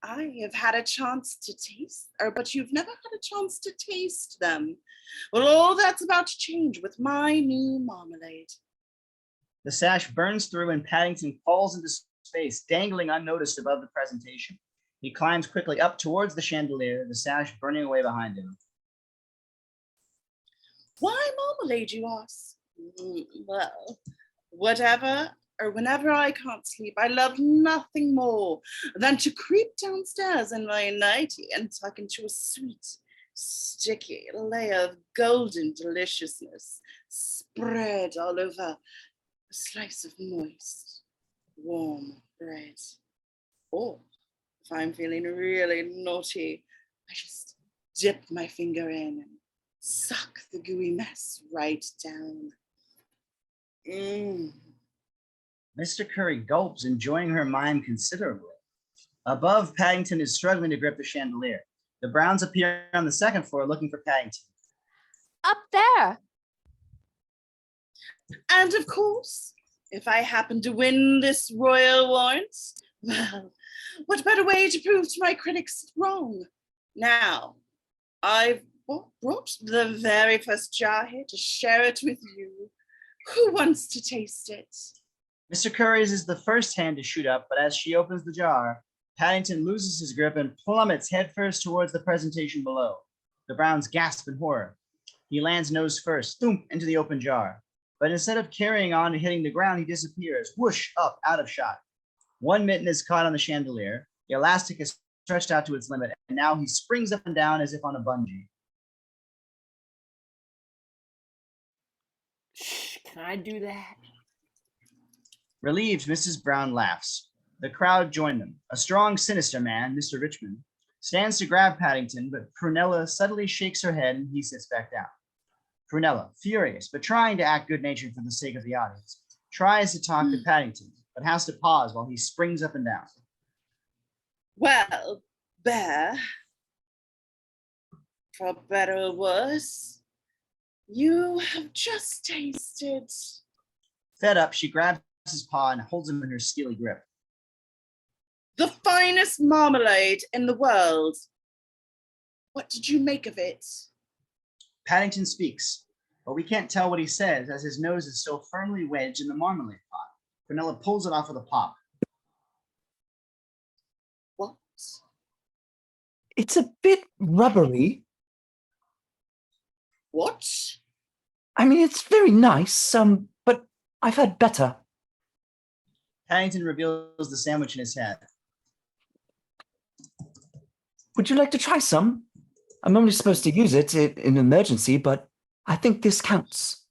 I have had a chance to taste, but you've never had a chance to taste them. Well, all that's about to change with my new marmalade. The sash burns through and Paddington falls into space, dangling unnoticed above the presentation. He climbs quickly up towards the chandelier, the sash burning away behind him. Why marmalade, you ask? Well, whatever or whenever I can't sleep, I love nothing more than to creep downstairs in my nightie and tuck into a sweet, sticky layer of golden deliciousness spread all over a slice of moist, warm bread. Or if I'm feeling really naughty, I just dip my finger in and suck the gooey mess right down. Mr. Curry gulps, enjoying her mime considerably. Above, Paddington is struggling to grip the chandelier. The Browns appear on the second floor looking for Paddington. Up there. And of course, if I happen to win this royal warrant, well, what better way to prove to my critics wrong Now, I've brought the very first jar here to share it with you. Who wants to taste it? Mr. Curry's is the first hand to shoot up, but as she opens the jar, Paddington loses his grip and plummets headfirst towards the presentation below. The Browns gasp in horror. He lands nose first, thump, into the open jar. But instead of carrying on and hitting the ground, he disappears, whoosh, up, out of shot. One mitten is caught on the chandelier. The elastic is stretched out to its limit, and now he springs up and down as if on a bungee. Shh, can I do that? Relieved, Mrs. Brown laughs. The crowd join them. A strong, sinister man, Mr. Richmond, stands to grab Paddington, but Prunella suddenly shakes her head and he sits back down. Prunella, furious, but trying to act good-natured for the sake of the audience, tries to talk to Paddington, but has to pause while he springs up and down. Well, Bear, for better or worse, you have just tasted. Fed up, she grabs his paw and holds him in her steely grip. The finest marmalade in the world. What did you make of it? Paddington speaks, but we can't tell what he says as his nose is still firmly wedged in the marmalade pot. Prunella pulls it off with a pop. What? It's a bit rubbery. What? I mean, it's very nice, but I've had better. Paddington reveals the sandwich in his hand. Would you like to try some? I'm only supposed to use it in an emergency, but I think this counts.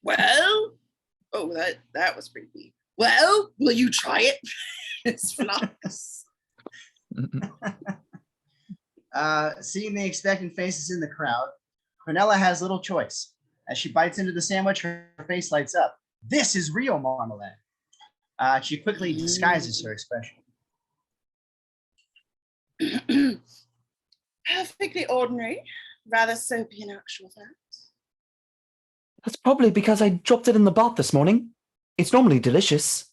Well, oh, that was creepy. Well, will you try it? It's nice. Seeing the expectant faces in the crowd, Prunella has little choice. As she bites into the sandwich, her face lights up. This is real marmalade. She quickly disguises her expression. Perfectly ordinary, rather soapy in actual fact. That's probably because I dropped it in the bath this morning. It's normally delicious.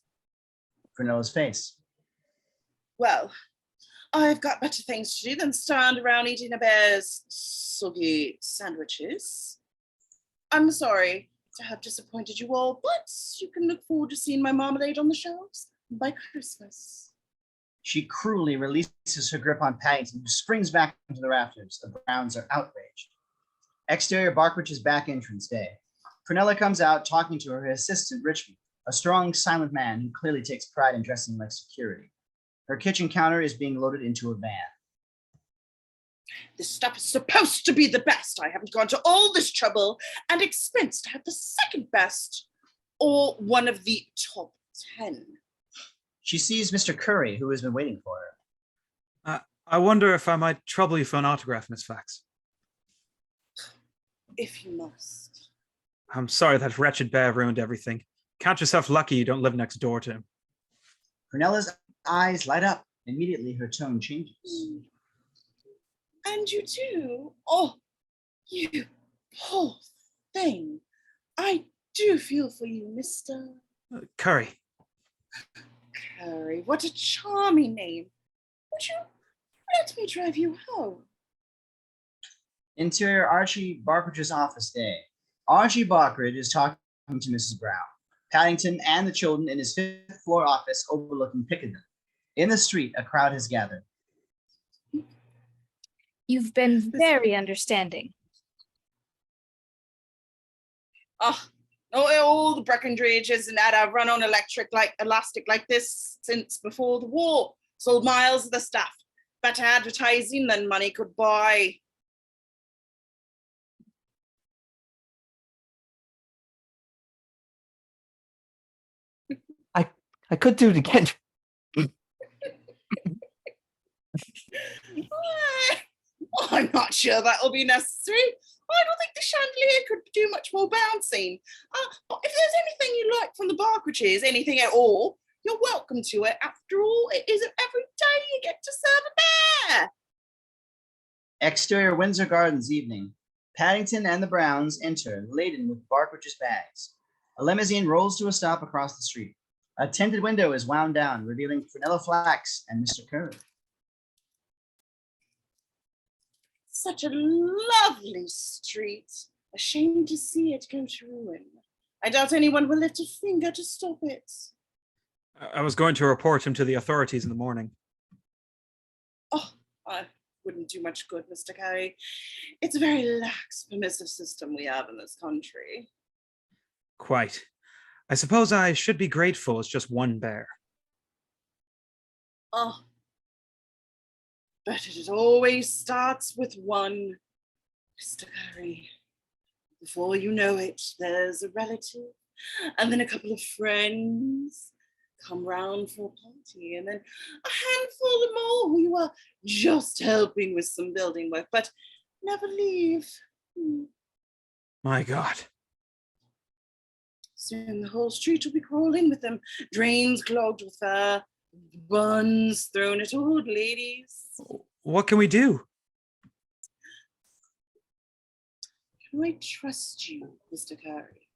Prunella's face. Well, I've got better things to do than stand around eating a bear's soggy sandwiches. I'm sorry to have disappointed you all, but you can look forward to seeing my marmalade on the shelves by Christmas. She cruelly releases her grip on Paddington, who springs back into the rafters. The Browns are outraged. Exterior Barkwitch's back entrance day. Prunella comes out talking to her assistant, Richmond, a strong, silent man who clearly takes pride in dressing like security. Her kitchen counter is being loaded into a van. This stuff is supposed to be the best. I haven't gone to all this trouble and expense to have the second best or one of the top 10. She sees Mr. Curry, who has been waiting for her. I wonder if I might trouble you for an autograph, Miss Fax. If you must. I'm sorry that wretched bear ruined everything. Count yourself lucky you don't live next door to him. Prunella's eyes light up. Immediately, her tone changes. And you too? Oh, you poor thing. I do feel for you, Mr. Curry. Curry. What a charming name. Would you let me drive you home? Interior Archie Barkwitch's office day. Archie Barkwitch is talking to Mrs. Brown, Paddington, and the children in his fifth floor office overlooking Piccadilly. In the street, a crowd has gathered. You've been very understanding. All the Breckenridges and that have run on elastic like this since before the war. Sold miles of the stuff. Better advertising than money could buy. I could do it again. I'm not sure that'll be necessary. I don't think the chandelier could do much more bouncing. But if there's anything you like from the Barkwitches, anything at all, you're welcome to it. After all, it isn't every day you get to serve a bear. Exterior Windsor Gardens evening. Paddington and the Browns enter, laden with Barkwitch's bags. A limousine rolls to a stop across the street. A tinted window is wound down, revealing Prunella Flax and Mr. Curry. Such a lovely street. A shame to see it go to ruin. I doubt anyone will lift a finger to stop it. I was going to report him to the authorities in the morning. Oh, I wouldn't do much good, Mr. Carey. It's a very lax, permissive system we have in this country. Quite. I suppose I should be grateful it's just one bear. Oh, but it always starts with one, Mr. Carey. Before you know it, there's a relative, and then a couple of friends come round for a party, and then a handful of more who you are just helping with some building work, but never leave. My God. Soon the whole street will be crawling with them, drains clogged with fur, buns thrown at old ladies. What can we do? Can I trust you, Mr. Carey?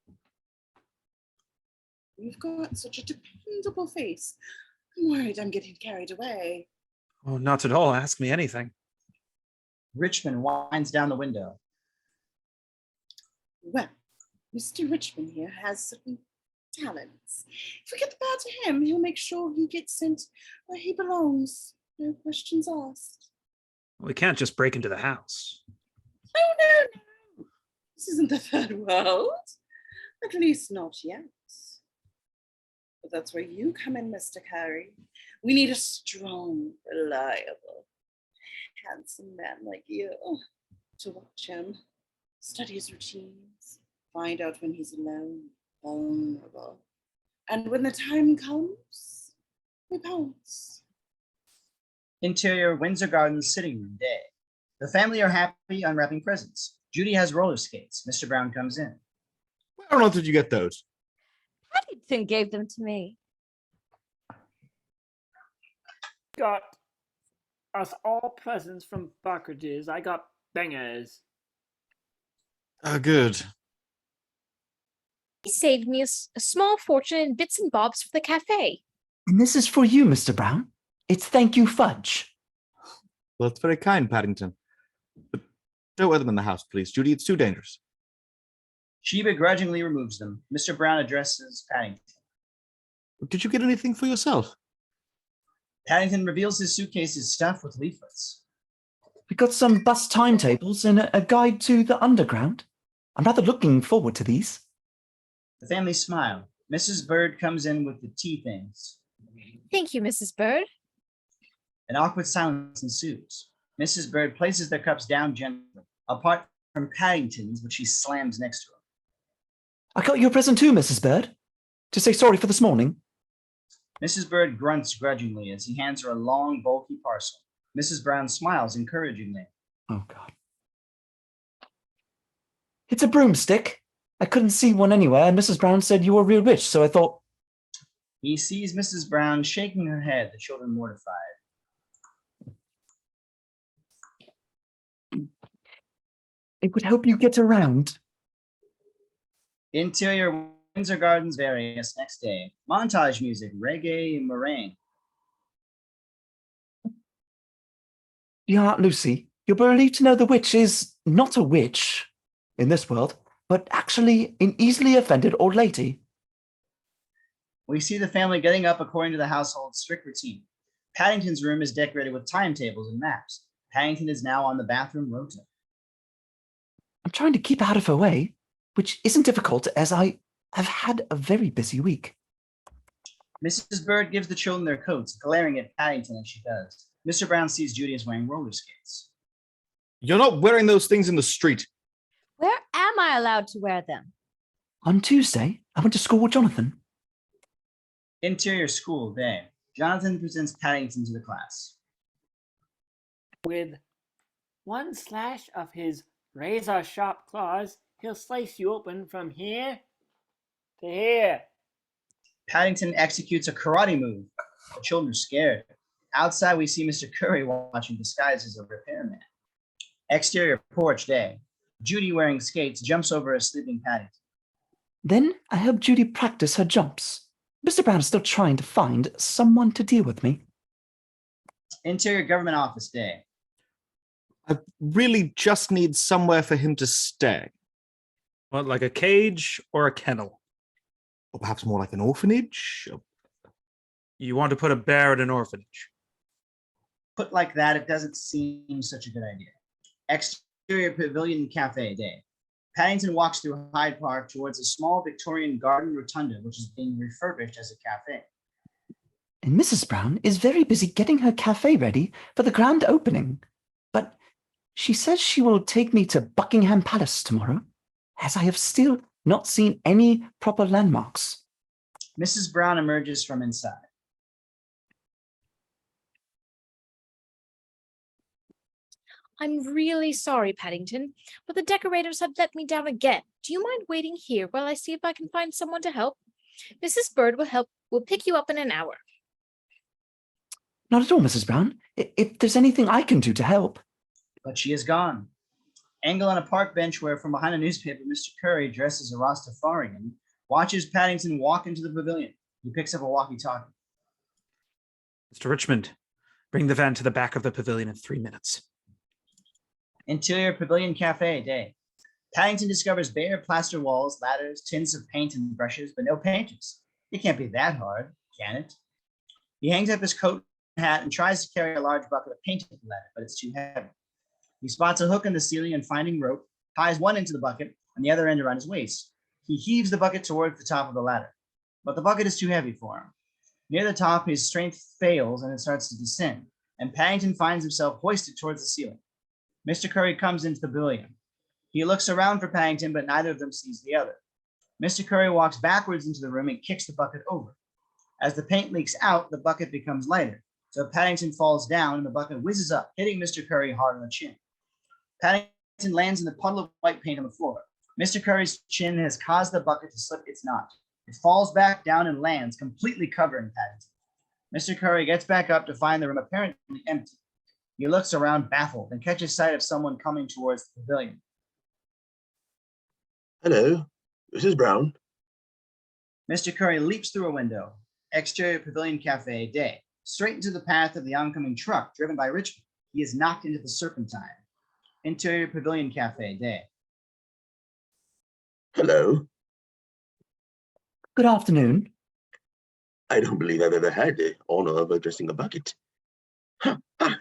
You've got such a dependable face. I'm worried I'm getting carried away. Oh, not at all. Ask me anything. Richmond winds down the window. Well, Mr. Richmond here has certain talents. If we get the bear to him, he'll make sure he gets sent where he belongs. No questions asked. We can't just break into the house. Oh, no. This isn't the third world. At least not yet. But that's where you come in, Mr. Carey. We need a strong, reliable, handsome man like you to watch him, study his routines, find out when he's alone, vulnerable. And when the time comes, we pounce. Interior Windsor Gardens sitting room day. The family are happy unwrapping presents. Judy has roller skates. Mr. Brown comes in. Where on earth did you get those? Paddington gave them to me. Got us all presents from Buckridge's. I got bangers. Good. He saved me a small fortune in bits and bobs for the cafe. And this is for you, Mr. Brown. It's thank you fudge. Well, it's very kind, Paddington. But don't wear them in the house, please, Judy. It's too dangerous. She begrudgingly removes them. Mr. Brown addresses Paddington. Did you get anything for yourself? Paddington reveals his suitcase is stuffed with leaflets. We got some bus timetables and a guide to the underground. I'm rather looking forward to these. The family smile. Mrs. Bird comes in with the tea things. Thank you, Mrs. Bird. An awkward silence ensues. Mrs. Bird places their cups down gently, apart from Paddington's, which she slams next to him. I got you a present too, Mrs. Bird. To say sorry for this morning. Mrs. Bird grunts grudgingly as he hands her a long, bulky parcel. Mrs. Brown smiles encouragingly. Oh, God. It's a broomstick. I couldn't see one anywhere, and Mrs. Brown said you were real rich, so I thought... He sees Mrs. Brown shaking her head, the children mortified. It would help you get around. Interior Windsor Gardens various next day. Montage music, reggae, meringue. Dear Aunt Lucy, you'll be relieved to know the witch is not a witch in this world, but actually an easily offended old lady. We see the family getting up according to the household's strict routine. Paddington's room is decorated with timetables and maps. Paddington is now on the bathroom rota. I'm trying to keep out of her way, which isn't difficult as I have had a very busy week. Mrs. Bird gives the children their coats, glaring at Paddington as she does. Mr. Brown sees Judy as wearing roller skates. You're not wearing those things in the street. Where am I allowed to wear them? On Tuesday, I went to school with Jonathan. Interior school day. Jonathan presents Paddington to the class. With one slash of his razor-sharp claws, he'll slice you open from here to here. Paddington executes a karate move. The children are scared. Outside, we see Mr. Curry watching disguised as a repairman. Exterior porch day. Judy, wearing skates, jumps over a sleeping Paddington. Then I help Judy practice her jumps. Mr. Brown is still trying to find someone to deal with me. Interior Government Office Day. I really just need somewhere for him to stay. What, like a cage or a kennel? Or perhaps more like an orphanage? You want to put a bear in an orphanage? Put like that, it doesn't seem such a good idea. Exterior Pavilion Cafe Day. Paddington walks through Hyde Park towards a small Victorian garden rotunda, which is being refurbished as a cafe. And Mrs. Brown is very busy getting her cafe ready for the grand opening. But she says she will take me to Buckingham Palace tomorrow, as I have still not seen any proper landmarks. Mrs. Brown emerges from inside. I'm really sorry, Paddington, but the decorators have let me down again. Do you mind waiting here while I see if I can find someone to help? Mrs. Bird will pick you up in an hour. Not at all, Mrs. Brown. If there's anything I can do to help. But she is gone. Angle on a park bench where from behind a newspaper, Mr. Curry, dressed as a Rastafarian, watches Paddington walk into the pavilion. He picks up a walkie-talkie. Mr. Richmond, bring the van to the back of the pavilion in 3 minutes. Interior Pavilion Cafe Day. Paddington discovers bare plaster walls, ladders, tins of paint and brushes, but no painters. It can't be that hard, can it? He hangs up his coat and hat and tries to carry a large bucket of paint up the ladder, but it's too heavy. He spots a hook in the ceiling and finding rope, ties one into the bucket and the other end around his waist. He heaves the bucket towards the top of the ladder, but the bucket is too heavy for him. Near the top, his strength fails and it starts to descend, and Paddington finds himself hoisted towards the ceiling. Mr. Curry comes into the pavilion. He looks around for Paddington, but neither of them sees the other. Mr. Curry walks backwards into the room and kicks the bucket over. As the paint leaks out, the bucket becomes lighter, so Paddington falls down and the bucket whizzes up, hitting Mr. Curry hard on the chin. Paddington lands in the puddle of white paint on the floor. Mr. Curry's chin has caused the bucket to slip its knot. It falls back down and lands, completely covering Paddington. Mr. Curry gets back up to find the room apparently empty. He looks around baffled and catches sight of someone coming towards the pavilion. Hello, Mrs. Brown. Mr. Curry leaps through a window. Exterior Pavilion Cafe Day. Straight into the path of the oncoming truck driven by Richmond. He is knocked into the Serpentine. Interior Pavilion Cafe Day. Hello. Good afternoon. I don't believe I've ever had the honor of addressing a bucket. Ha, ha.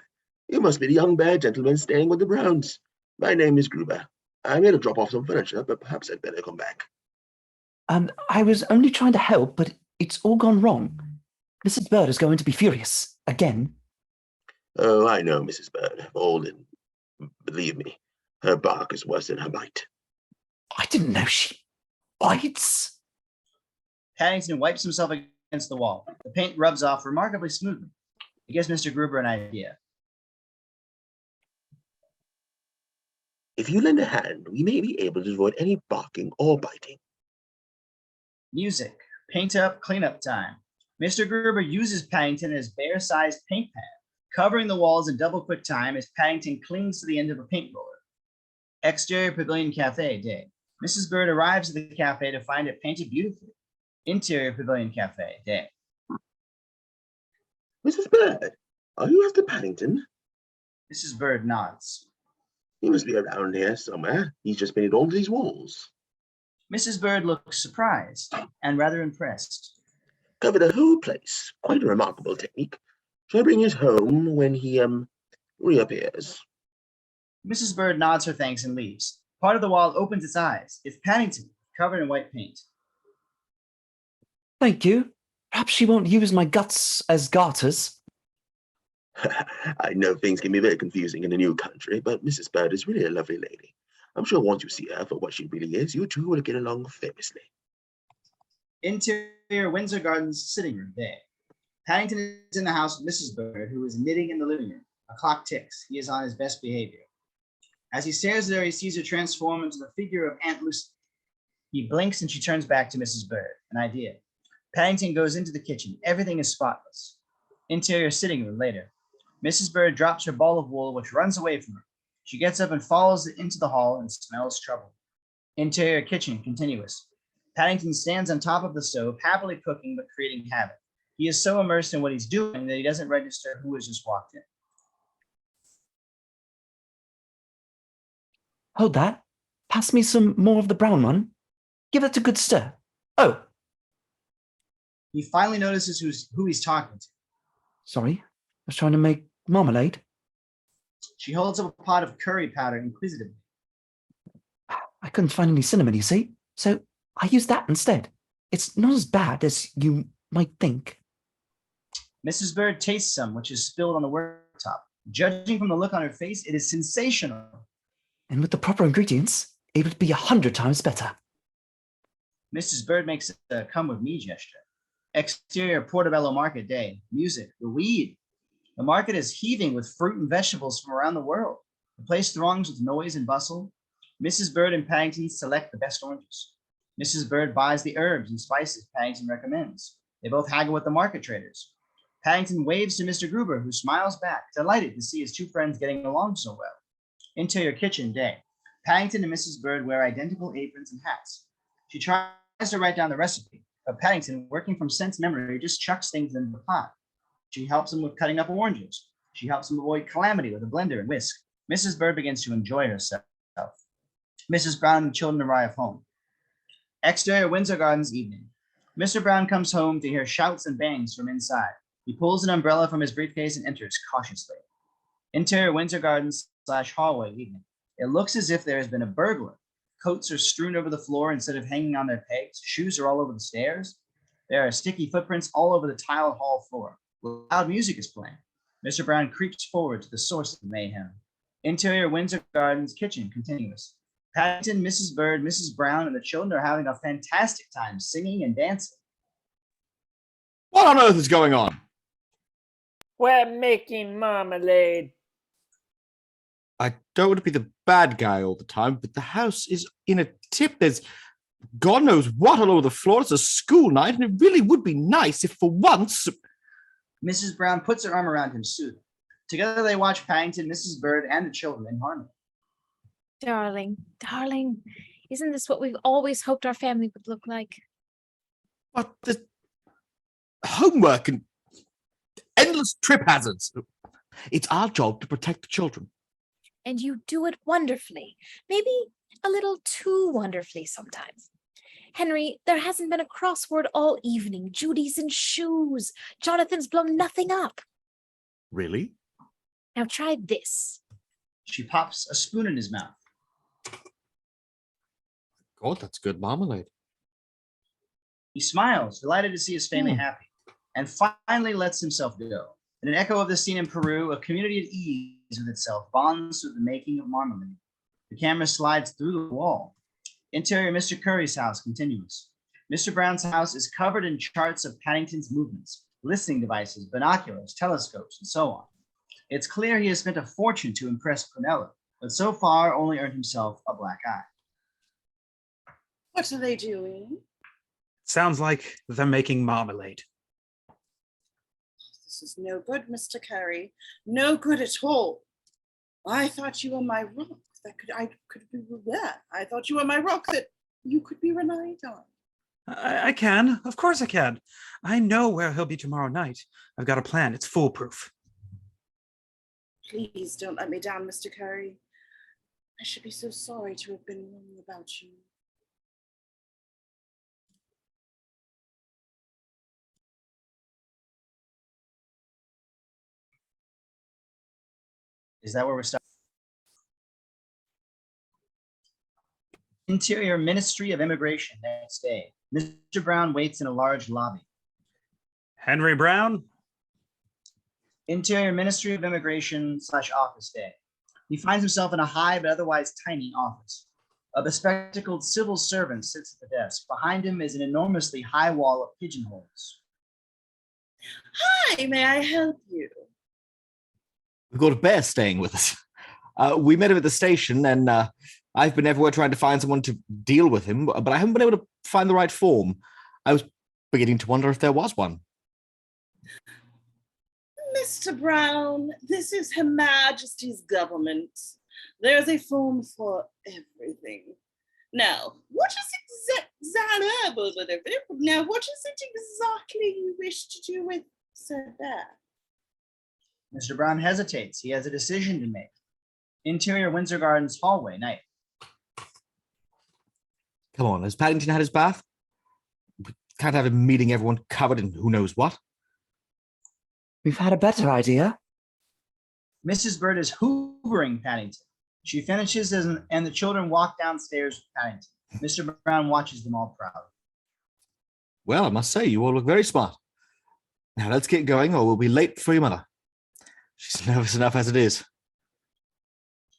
You must be the young bear gentleman staying with the Browns. My name is Gruber. I'm here to drop off some furniture, but perhaps I'd better come back. I was only trying to help, but it's all gone wrong. Mrs. Bird is going to be furious again. Oh, I know Mrs. Bird. Old and believe me, her bark is worse than her bite. I didn't know she bites. Paddington wipes himself against the wall. The paint rubs off remarkably smoothly. It gives Mr. Gruber an idea. If you lend a hand, we may be able to avoid any barking or biting. Music. Paint up, cleanup time. Mr. Gruber uses Paddington as bear-sized paint pad, covering the walls in double quick time as Paddington clings to the end of a paint roller. Exterior Pavilion Cafe Day. Mrs. Bird arrives at the cafe to find it painted beautifully. Interior Pavilion Cafe Day. Mrs. Bird, are you after Paddington? Mrs. Bird nods. He must be around here somewhere. He's just painted all these walls. Mrs. Bird looks surprised and rather impressed. Covered the whole place. Quite a remarkable technique. Shall I bring it home when he reappears? Mrs. Bird nods her thanks and leaves. Part of the wall opens its eyes. It's Paddington, covered in white paint. Thank you. Perhaps she won't use my guts as garters. I know things can be very confusing in a new country, but Mrs. Bird is really a lovely lady. I'm sure once you see her for what she really is, you two will get along famously. Interior Windsor Gardens sitting room day. Paddington is in the house with Mrs. Bird, who is knitting in the living room. A clock ticks. He is on his best behavior. As he stares at her, he sees her transform into the figure of Aunt Lucy. He blinks and she turns back to Mrs. Bird. An idea. Paddington goes into the kitchen. Everything is spotless. Interior sitting room later. Mrs. Bird drops her ball of wool, which runs away from her. She gets up and follows it into the hall and smells trouble. Interior kitchen continuous. Paddington stands on top of the stove, happily cooking but creating havoc. He is so immersed in what he's doing that he doesn't register who has just walked in. Hold that. Pass me some more of the brown one. Give it a good stir. Oh, He finally notices who he's talking to. sorry. I was trying to make marmalade. She holds up a pot of curry powder inquisitively. I couldn't find any cinnamon, you see, so I used that instead. It's not as bad as you might think. Mrs. Bird tastes some, which is spilled on the worktop. Judging from the look on her face, it is sensational. And with the proper ingredients, it would be 100 times better. Mrs. Bird makes a come with me gesture. Exterior Portobello Market Day. Music, the weed. The market is heaving with fruit and vegetables from around the world. The place throngs with noise and bustle. Mrs. Bird and Paddington select the best oranges. Mrs. Bird buys the herbs and spices Paddington recommends. They both haggle with the market traders. Paddington waves to Mr. Gruber, who smiles back, delighted to see his two friends getting along so well. Interior kitchen day. Paddington and Mrs. Bird wear identical aprons and hats. She tries to write down the recipe, but Paddington, working from sense memory, just chucks things into the pot. She helps him with cutting up oranges. She helps him avoid calamity with a blender and whisk. Mrs. Bird begins to enjoy herself. Mrs. Brown and the children arrive home. Exterior Windsor Gardens evening. Mr. Brown comes home to hear shouts and bangs from inside. He pulls an umbrella from his briefcase and enters cautiously. Interior Windsor Gardens / hallway evening. It looks as if there has been a burglar. Coats are strewn over the floor instead of hanging on their pegs. Shoes are all over the stairs. There are sticky footprints all over the tiled hall floor. Loud music is playing. Mr. Brown creeps forward to the source of the mayhem. Interior Windsor Gardens kitchen continuous. Paddington, Mrs. Bird, Mrs. Brown, and the children are having a fantastic time singing and dancing. What on earth is going on? We're making marmalade. I don't want to be the bad guy all the time, but the house is in a tip. There's God knows what all over the floor. It's a school night, and it really would be nice if for once... Mrs. Brown puts her arm around him, soothing. Together they watch Paddington, Mrs. Bird, and the children in harmony. Darling, darling, isn't this what we've always hoped our family would look like? But the homework and endless trip hazards. It's our job to protect the children. And you do it wonderfully. Maybe a little too wonderfully sometimes. Henry, there hasn't been a crossword all evening. Judy's in shoes. Jonathan's blown nothing up. Really? Now try this. She pops a spoon in his mouth. God, that's good marmalade. He smiles, delighted to see his family happy, and finally lets himself go. In an echo of the scene in Peru, a community at ease with itself bonds through the making of marmalade. The camera slides through the wall. Interior Mr. Curry's house continues. Mr. Brown's house is covered in charts of Paddington's movements, listening devices, binoculars, telescopes, and so on. It's clear he has spent a fortune to impress Prunella, but so far only earned himself a black eye. What are they doing? Sounds like they're making marmalade. This is no good, Mr. Carey. No good at all. I thought you were my rock I thought you were my rock that you could be relied on. I can. Of course I can. I know where he'll be tomorrow night. I've got a plan. It's foolproof. Please don't let me down, Mr. Carey. I should be so sorry to have been wrong about you. Is that where we're starting? Interior Ministry of Immigration next day. Mr. Brown waits in a large lobby. Henry Brown? Interior Ministry of Immigration / office day. He finds himself in a high but otherwise tiny office. A bespectacled civil servant sits at the desk. Behind him is an enormously high wall of pigeonholes. Hi, may I help you? We've got a bear staying with us. We met him at the station, and I've been everywhere trying to find someone to deal with him, but I haven't been able to find the right form. I was beginning to wonder if there was one. Mr. Brown, this is Her Majesty's government. There's a form for everything. Now, what is Now, what is it exactly you wish to do with Sir Bear? Mr. Brown hesitates. He has a decision to make. Interior Windsor Gardens hallway, night. Come on, has Paddington had his bath? We can't have him meeting everyone covered in who knows what. We've had a better idea. Mrs. Bird is hoovering Paddington. She finishes and the children walk downstairs with Paddington. Mr. Brown watches them all proud. Well, I must say, you all look very smart. Now let's get going or we'll be late for your mother. She's nervous enough as it is.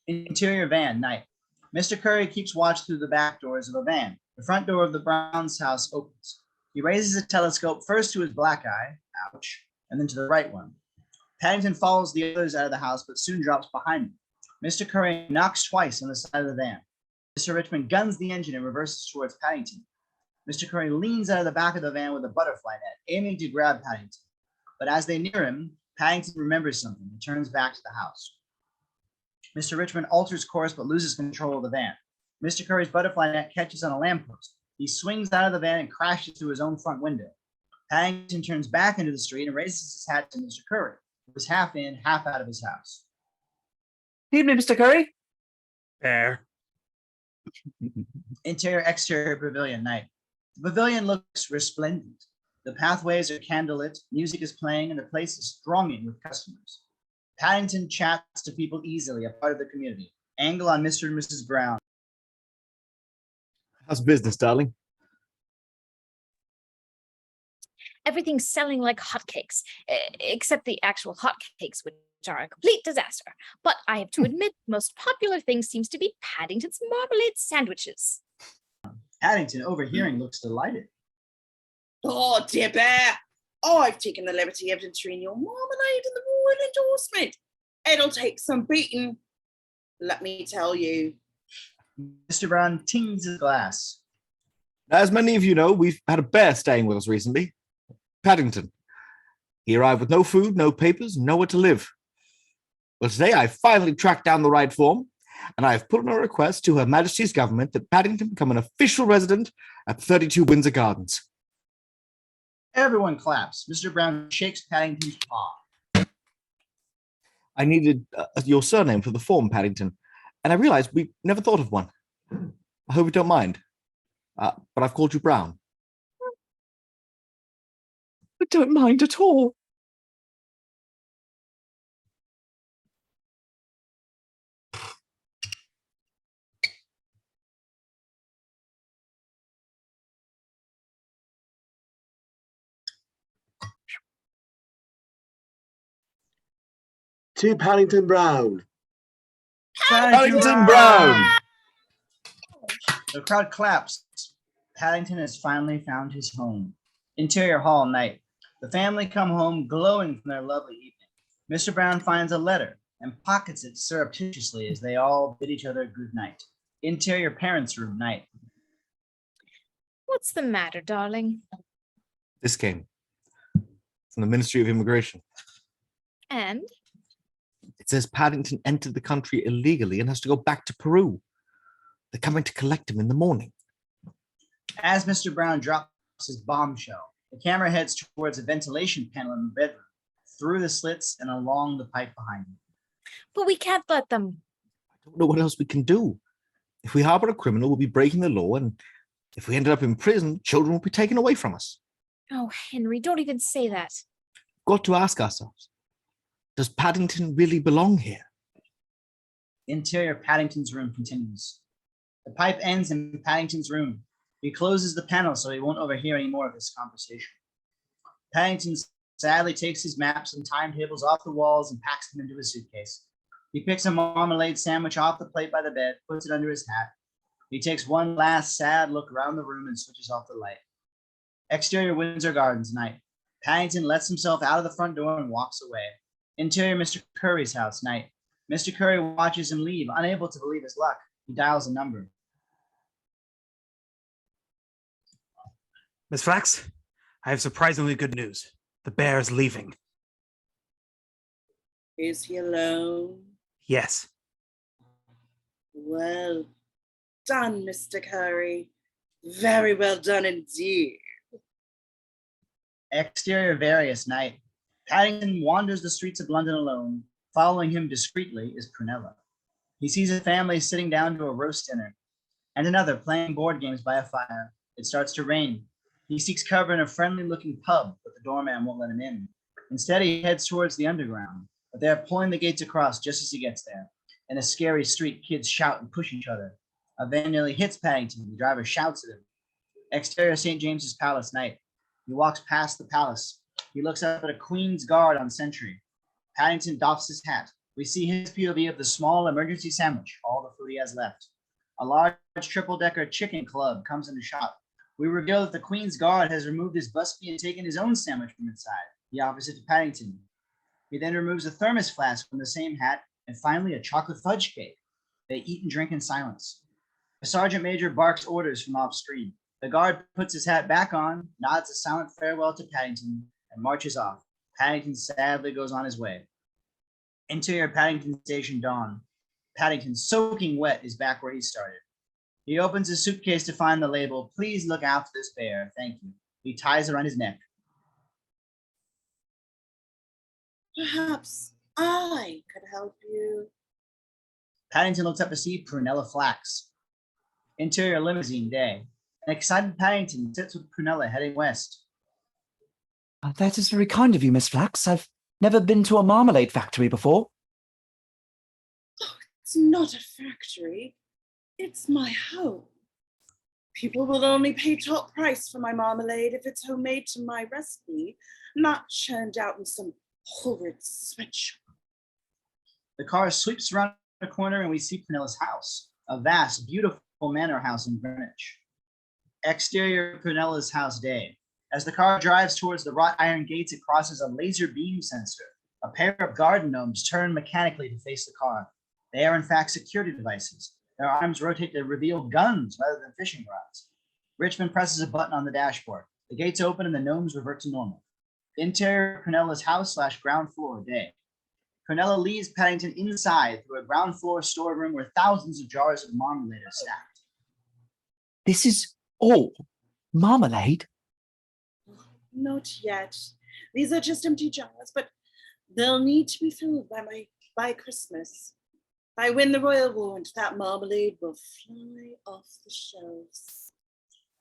Interior van, night. Mr. Curry keeps watch through the back doors of a van. The front door of the Browns' house opens. He raises a telescope first to his black eye, ouch, and then to the right one. Paddington follows the others out of the house, but soon drops behind them. Mr. Curry knocks twice on the side of the van. Mr. Richmond guns the engine and reverses towards Paddington. Mr. Curry leans out of the back of the van with a butterfly net, aiming to grab Paddington. But as they near him, Paddington remembers something and turns back to the house. Mr. Richmond alters course but loses control of the van. Mr. Curry's butterfly net catches on a lamppost. He swings out of the van and crashes through his own front window. Paddington turns back into the street and raises his hat to Mr. Curry, who is half in, half out of his house. Evening, Mr. Curry. Bear. Interior-exterior pavilion, night. The pavilion looks resplendent. The pathways are candlelit, music is playing, and the place is thronging with customers. Paddington chats to people easily, a part of the community. Angle on Mr. and Mrs. Brown. How's business, darling? Everything's selling like hotcakes, except the actual hotcakes, which are a complete disaster. But I have to admit, the most popular thing seems to be Paddington's marmalade sandwiches. Paddington, overhearing, looks delighted. Oh, dear Bear, I've taken the liberty of entering your marmalade in the royal endorsement. It'll take some beating, let me tell you. Mr. Brown tings his glass. As many of you know, we've had a bear staying with us recently. Paddington. He arrived with no food, no papers, nowhere to live. Well, today I finally tracked down the right form, and I've put in a request to Her Majesty's government that Paddington become an official resident at 32 Windsor Gardens. Everyone claps. Mr. Brown shakes Paddington's paw. I needed your surname for the form, Paddington, and I realized we never thought of one. I hope you don't mind, but I've called you Brown. I don't mind at all. To Paddington Brown. Paddington Brown! The crowd claps. Paddington has finally found his home. Interior hall, night. The family come home glowing from their lovely evening. Mr. Brown finds a letter and pockets it surreptitiously as they all bid each other good night. Interior parents' room, night. What's the matter, darling? This came from the Ministry of Immigration. And? It says Paddington entered the country illegally and has to go back to Peru. They're coming to collect him in the morning. As Mr. Brown drops his bombshell, the camera heads towards a ventilation panel in the bedroom, through the slits and along the pipe behind him. But we can't let them. I don't know what else we can do. If we harbor a criminal, we'll be breaking the law, and if we ended up in prison, children will be taken away from us. Oh, Henry, don't even say that. We've got to ask ourselves, does Paddington really belong here? Interior Paddington's room continues. The pipe ends in Paddington's room. He closes the panel so he won't overhear any more of this conversation. Paddington sadly takes his maps and timetables off the walls and packs them into his suitcase. He picks a marmalade sandwich off the plate by the bed, puts it under his hat. He takes one last sad look around the room and switches off the light. Exterior Windsor Gardens, night. Paddington lets himself out of the front door and walks away. Interior Mr. Curry's house, night. Mr. Curry watches him leave, unable to believe his luck. He dials a number. Miss Flax, I have surprisingly good news. The bear is leaving. Is he alone? Yes. Well, done, Mr. Curry. Very well done indeed. Exterior various night. Paddington wanders the streets of London alone. Following him discreetly is Prunella. He sees a family sitting down to a roast dinner, and another playing board games by a fire. It starts to rain. He seeks cover in a friendly-looking pub, but the doorman won't let him in. Instead, he heads towards the underground, but they are pulling the gates across just as he gets there. In a scary street, kids shout and push each other. A van nearly hits Paddington. The driver shouts at him. Exterior St. James's Palace night. He walks past the palace. He looks up at a Queen's Guard on sentry. Paddington doffs his hat. We see his POV of the small emergency sandwich, all the food he has left. A large triple-decker chicken club comes into shop. We reveal that the Queen's Guard has removed his busby and taken his own sandwich from inside. He offers it to Paddington. He then removes a thermos flask from the same hat, and finally a chocolate fudge cake. They eat and drink in silence. A sergeant major barks orders from off-screen. The guard puts his hat back on, nods a silent farewell to Paddington, and marches off. Paddington sadly goes on his way. Interior Paddington Station dawn. Paddington, soaking wet, is back where he started. He opens his suitcase to find the label, "Please look after this bear, thank you." He ties around his neck. Perhaps I could help you. Paddington looks up to see Prunella Flax. Interior limousine day. An excited Paddington sits with Prunella heading west. That is very kind of you, Miss Flax. I've never been to a marmalade factory before. It's not a factory. It's my home. People will only pay top price for my marmalade if it's homemade to my recipe, not churned out in some horrid sweatshop. The car sweeps around the corner and we see Prunella's house, a vast, beautiful manor house in Greenwich. Exterior Prunella's house day. As the car drives towards the wrought iron gates, it crosses a laser beam sensor. A pair of garden gnomes turn mechanically to face the car. They are in fact security devices. Their arms rotate to reveal guns rather than fishing rods. Richmond presses a button on the dashboard. The gates open and the gnomes revert to normal. Interior Prunella's house / ground floor day. Prunella leads Paddington inside through a ground floor storeroom where thousands of jars of marmalade are stacked. This is all marmalade? Not yet. These are just empty jars, but they'll need to be filled by Christmas. If I win the royal warrant, that marmalade will fly off the shelves.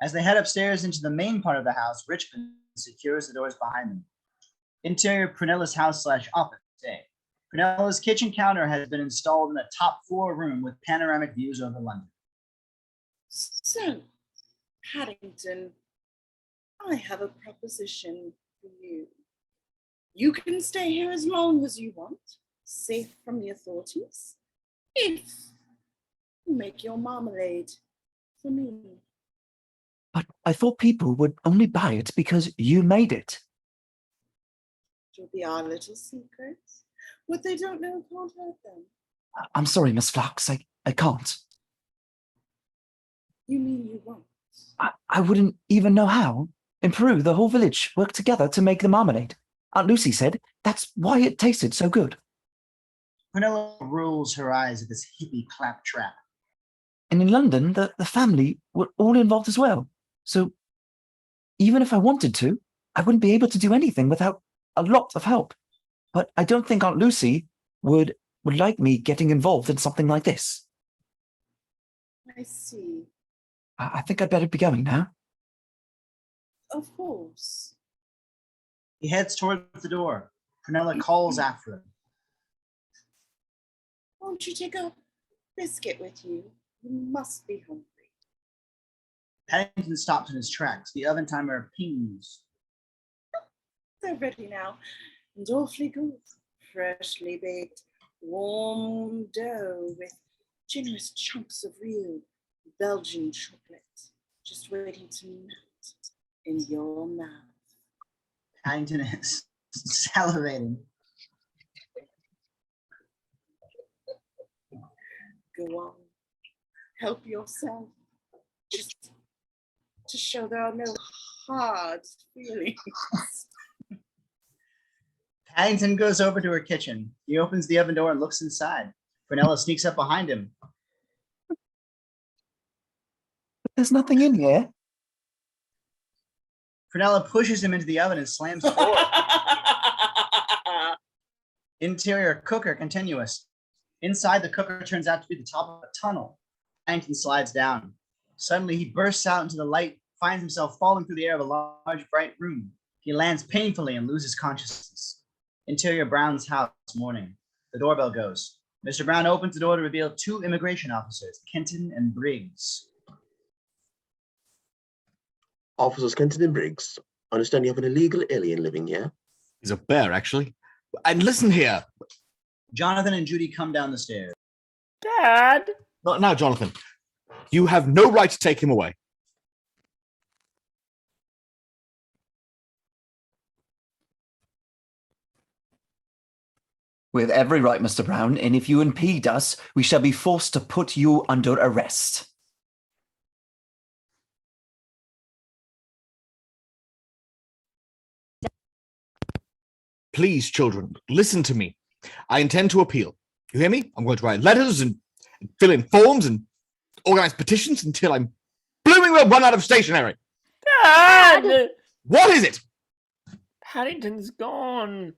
As they head upstairs into the main part of the house, Richmond secures the doors behind them. Interior Prunella's house / office day. Prunella's kitchen counter has been installed in a top floor room with panoramic views over London. So, Paddington, I have a proposition for you. You can stay here as long as you want, safe from the authorities, if you make your marmalade for me. But I thought people would only buy it because you made it. It'll be our little secret. What they don't know can't hurt them. I'm sorry, Miss Flax. I can't. You mean you won't? I wouldn't even know how. In Peru, the whole village worked together to make the marmalade. Aunt Lucy said that's why it tasted so good. Prunella rolls her eyes at this hippie claptrap. And in London, the family were all involved as well. So even if I wanted to, I wouldn't be able to do anything without a lot of help. But I don't think Aunt Lucy would like me getting involved in something like this. I see. I think I'd better be going now. Of course. He heads towards the door. Prunella calls after him. Won't you take a biscuit with you? You must be hungry. Paddington stops in his tracks. The oven timer pings. They're ready now, and awfully good. Freshly baked, warm dough with generous chunks of real Belgian chocolate, just waiting to melt in your mouth. Paddington is salivating. Go on, help yourself. Just to show there are no hard feelings. Paddington goes over to her kitchen. He opens the oven door and looks inside. Prunella sneaks up behind him. There's nothing in here. Prunella pushes him into the oven and slams the door. Interior cooker continuous. Inside, the cooker turns out to be the top of a tunnel. Paddington slides down. Suddenly, he bursts out into the light, finds himself falling through the air of a large, bright room. He lands painfully and loses consciousness. Interior Brown's house, morning. The doorbell goes. Mr. Brown opens the door to reveal two immigration officers, Kenton and Briggs. Officers Kenton and Briggs, I understand you have an illegal alien living here. He's a bear, actually. And listen here. Jonathan and Judy come down the stairs. Dad! Not now, Jonathan. You have no right to take him away. With every right, Mr. Brown, and if you impede us, we shall be forced to put you under arrest. Please, children, listen to me. I intend to appeal. You hear me? I'm going to write letters and fill in forms and organize petitions until I'm blooming well run out of stationery. Dad! What is it? Paddington's gone.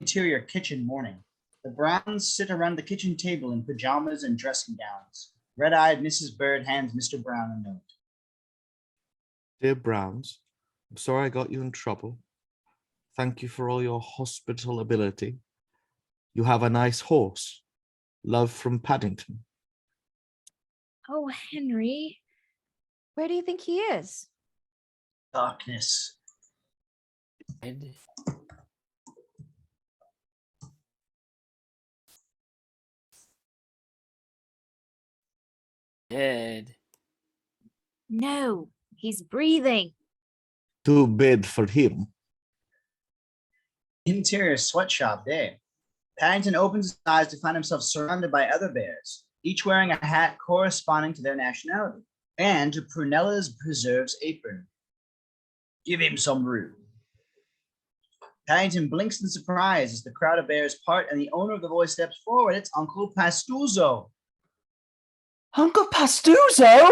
Interior kitchen, morning. The Browns sit around the kitchen table in pajamas and dressing gowns. Red-eyed Mrs. Bird hands Mr. Brown a note. Dear Browns, I'm sorry I got you in trouble. Thank you for all your hospitality. You have a nice horse. Love from Paddington. Oh, Henry. Where do you think he is? Darkness. Dead. Dead. No, he's breathing. Too bad for him. Interior sweatshop day. Paddington opens his eyes to find himself surrounded by other bears, each wearing a hat corresponding to their nationality, and to Prunella's preserves apron. Give him some room. Paddington blinks in surprise as the crowd of bears part and the owner of the voice steps forward. It's Uncle Pastuzo. Uncle Pastuzo?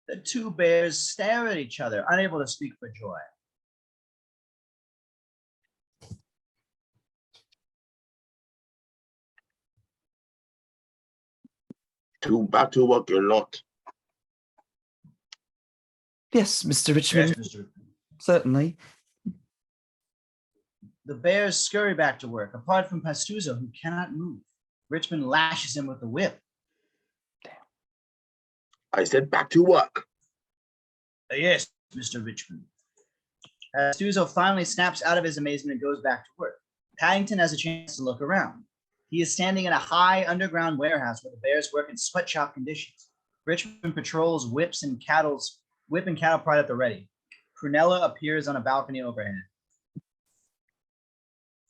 The two bears stare at each other, unable to speak for joy. Back to work, you lot. Yes, Mr. Richmond, Yes, Mr. certainly. The bears scurry back to work, apart from Pastuzo, who cannot move. Richmond lashes him with the whip. I said back to work. Yes, Mr. Richmond. Pastuzo finally snaps out of his amazement and goes back to work. Paddington has a chance to look around. He is standing in a high underground warehouse where the bears work in sweatshop conditions. Richmond patrols whip and cattle pride at the ready. Prunella appears on a balcony overhead.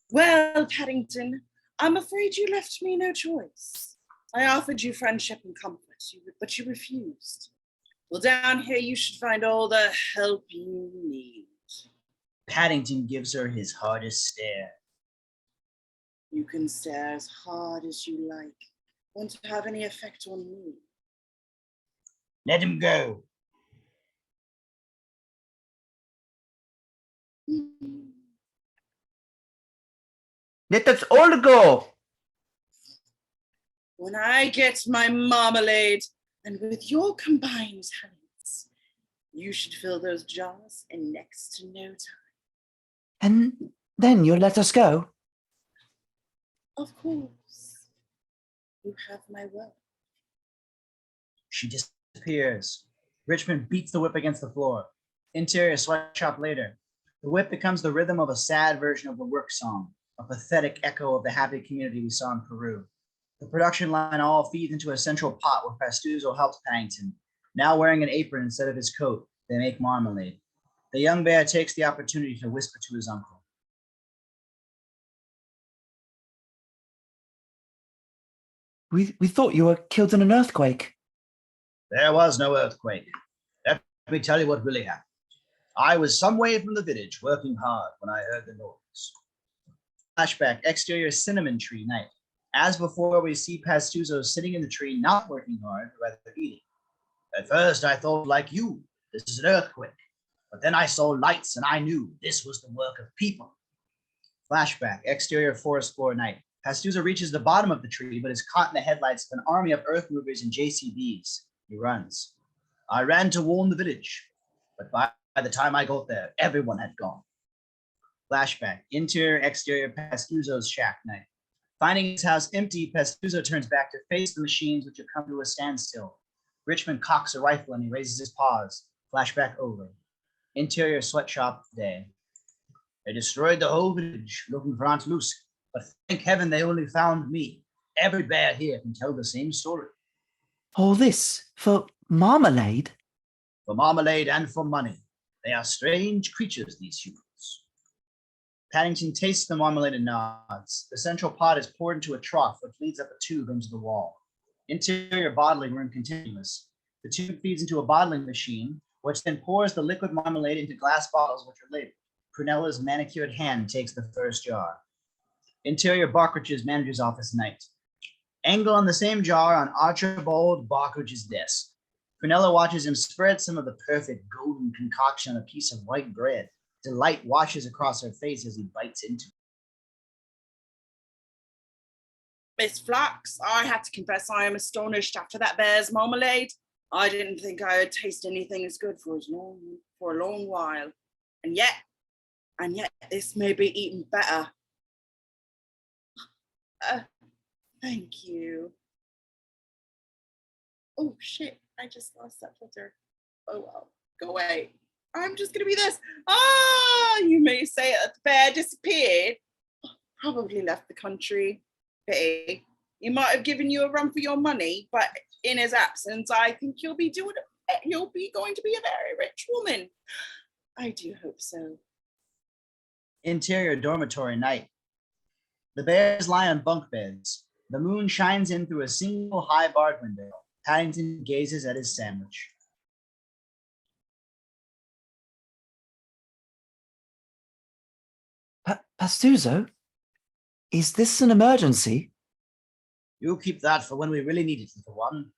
Well, Paddington, I'm afraid you left me no choice. I offered you friendship and comfort, but you refused. Well, down here you should find all the help you need. Paddington gives her his hardest stare. You can stare as hard as you like. Won't have any effect on me. Let him go. Let us all go. When I get my marmalade, and with your combined talents, you should fill those jars in next to no time. And then you'll let us go. Of course. You have my word. She disappears. Richmond beats the whip against the floor. Interior sweatshop later. The whip becomes the rhythm of a sad version of the work song, a pathetic echo of the happy community we saw in Peru. The production line all feeds into a central pot where Pastuzo helps Paddington. Now wearing an apron instead of his coat, they make marmalade. The young bear takes the opportunity to whisper to his uncle. We thought you were killed in an earthquake. There was no earthquake. Let me tell you what really happened. I was some way from the village, working hard when I heard the noise. Flashback, exterior cinnamon tree night. As before, we see Pastuzo sitting in the tree, not working hard, but rather eating. At first, I thought like you, this is an earthquake. But then I saw lights and I knew this was the work of people. Flashback, exterior forest floor night. Pastuzo reaches the bottom of the tree, but is caught in the headlights of an army of earth movers and JCBs. He runs. I ran to warn the village, but by the time I got there, everyone had gone. Flashback, interior, exterior, Pastuzo's shack night. Finding his house empty, Pastuzo turns back to face the machines which have come to a standstill. Richmond cocks a rifle and he raises his paws. Flashback over. Interior sweatshop day. They destroyed the whole village looking for Aunt Lucy, but thank heaven they only found me. Every bear here can tell the same story. All this for marmalade? For marmalade and for money. They are strange creatures, these humans. Paddington tastes the marmalade and nods. The central pot is poured into a trough which leads up a tube into the wall. Interior bottling room continuous. The tube feeds into a bottling machine, which then pours the liquid marmalade into glass bottles which are labeled. Prunella's manicured hand takes the first jar. Interior Barkridge's manager's office night. Angle on the same jar on Archibald Barkridge's desk. Prunella watches him spread some of the perfect golden concoction on a piece of white bread. Delight washes across her face as he bites into it. Miss Flax, I have to confess I am astonished after that bear's marmalade. I didn't think I had tasted anything as good for a long while. And yet this may be even better. Thank you. Oh shit, I just lost that filter. Oh well, go away. I'm just gonna be this. You may say that the bear disappeared. Probably left the country. Pity. He might have given you a run for your money, but in his absence, I think you'll be going to be a very rich woman. I do hope so. Interior dormitory night. The bears lie on bunk beds. The moon shines in through a single high barred window. Paddington gazes at his sandwich. Pastuzo? Is this an emergency? You keep that for when we really need it, little one.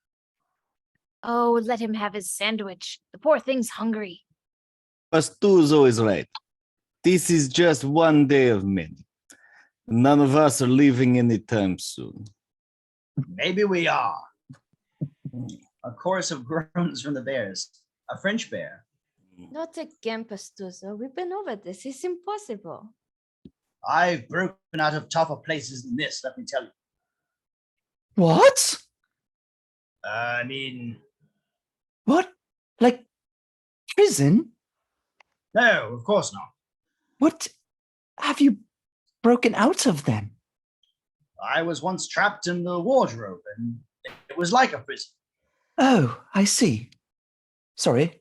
Oh, let him have his sandwich. The poor thing's hungry. Pastuzo is right. This is just one day of many. None of us are leaving anytime soon. Maybe we are. A chorus of groans from the bears. A French bear. Not again, Pastuzo. We've been over this. It's impossible. I've broken out of tougher places than this, let me tell you. What? I mean, What? Like prison? no, of course not. What have you broken out of then? I was once trapped in the wardrobe, and it was like a prison. Oh, I see. Sorry.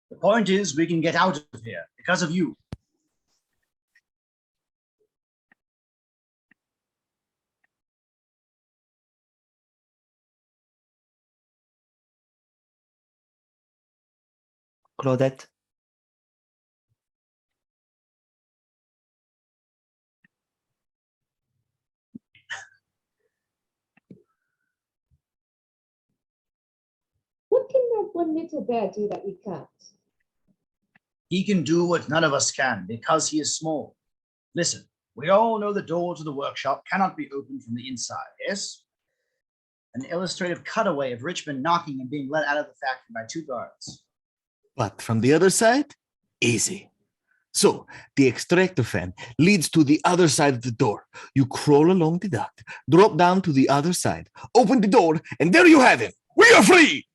The point is, we can get out of here because of you. Claudette. What can that one little bear do that we can't? He can do what none of us can because he is small. Listen, we all know the door to the workshop cannot be opened from the inside, yes? An illustrative cutaway of Richmond knocking and being let out of the factory by 2 guards. But from the other side, easy. So the extractor fan leads to the other side of the door. You crawl along the duct, drop down to the other side, open the door, and there you have him. We are free!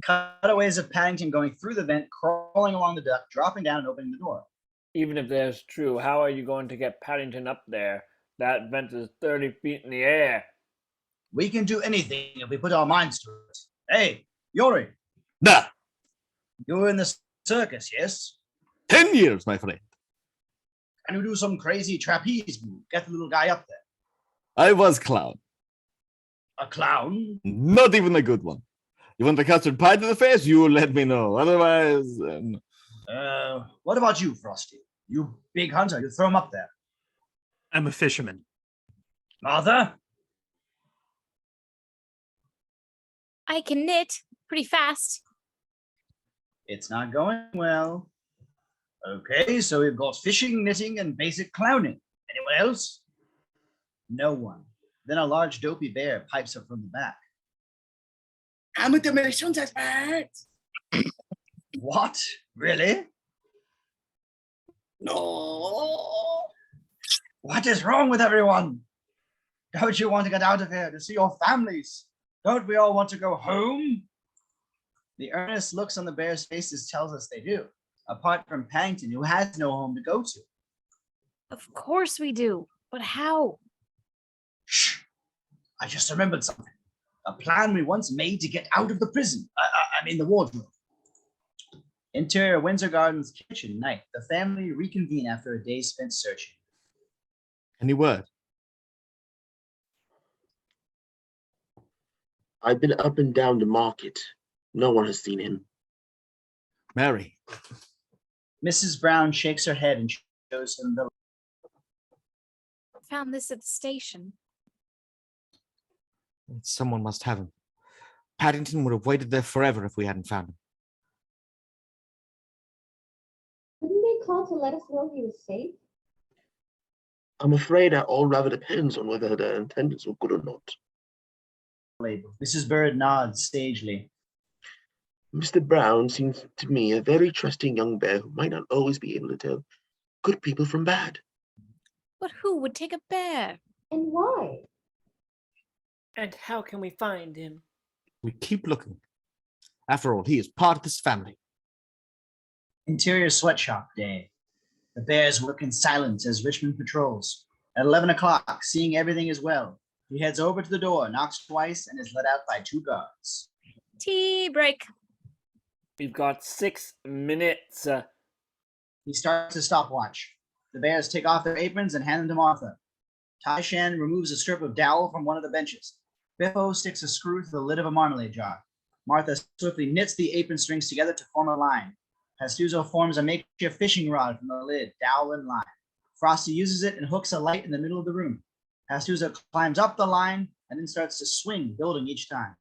Cutaways of Paddington going through the vent, crawling along the duct, dropping down and opening the door. Even if that's true, how are you going to get Paddington up there? That vent is 30 feet in the air. We can do anything if we put our minds to it. Hey, Yori, Da! you were in the circus, yes? 10 years, my friend. Can you do some crazy trapeze move? Get the little guy up there. I was clown. A clown? Not even a good one. You want the custard pie to the face? You let me know. Otherwise, What about you, Frosty? You big hunter, you throw him up there. I'm a fisherman. Martha? I can knit pretty fast. It's not going well. Okay, so we've got fishing, knitting, and basic clowning. Anyone else? No one. Then a large dopey bear pipes up from the back. I'm a demolitions expert. What? Really? No. What is wrong with everyone? Don't you want to get out of here to see your families? Don't we all want to go home? The earnest looks on the bears' faces tells us they do, apart from Paddington, who has no home to go to. Of course we do. But how? Shh! I just remembered something. A plan we once made to get out of the prison. I mean the wardrobe. Interior Windsor Gardens kitchen night. The family reconvene after a day spent searching. Any word? I've been up and down the market. No one has seen him. Mary. Mrs. Brown shakes her head and shows him the. Found this at the station. Someone must have him. Paddington would have waited there forever if we hadn't found him. Didn't they call to let us know he was safe? I'm afraid that all rather depends on whether their intentions were good or not. Label. Mrs. Bird nods sagely. Mr. Brown seems to me a very trusting young bear who might not always be able to tell good people from bad. But who would take a bear? And why? And how can we find him? We keep looking. After all, he is part of this family. Interior sweatshop day. The bears work in silence as Richmond patrols. At 11 o'clock, seeing everything is well, he heads over to the door, knocks twice, and is let out by 2 guards. Tea break. We've got 6 minutes. He starts a stopwatch. The bears take off their aprons and hand them to Martha. Tai Shan removes a strip of dowel from one of the benches. Biffo sticks a screw through the lid of a marmalade jar. Martha swiftly knits the apron strings together to form a line. Pastuzo forms a makeshift fishing rod from the lid, dowel and line. Frosty uses it and hooks a light in the middle of the room. Pastuzo climbs up the line and then starts to swing, building each time.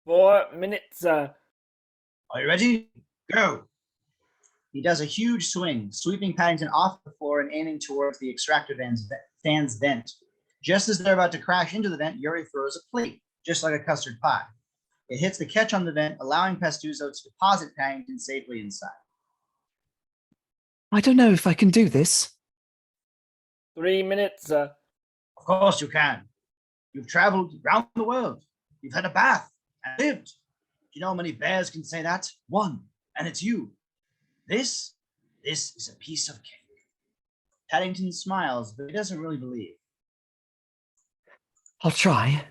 4 minutes. Are you ready? Go! He does a huge swing, sweeping Paddington off the floor and aiming towards the extractor fan's vent. Just as they're about to crash into the vent, Yuri throws a plate, just like a custard pie. It hits the catch on the vent, allowing Pastuzo to deposit Paddington safely inside. I don't know if I can do this. 3 minutes. Of course you can. You've traveled around the world. You've had a bath and lived. Do you know how many bears can say that? 1, and it's you. This is a piece of cake. Paddington smiles, but he doesn't really believe. I'll try.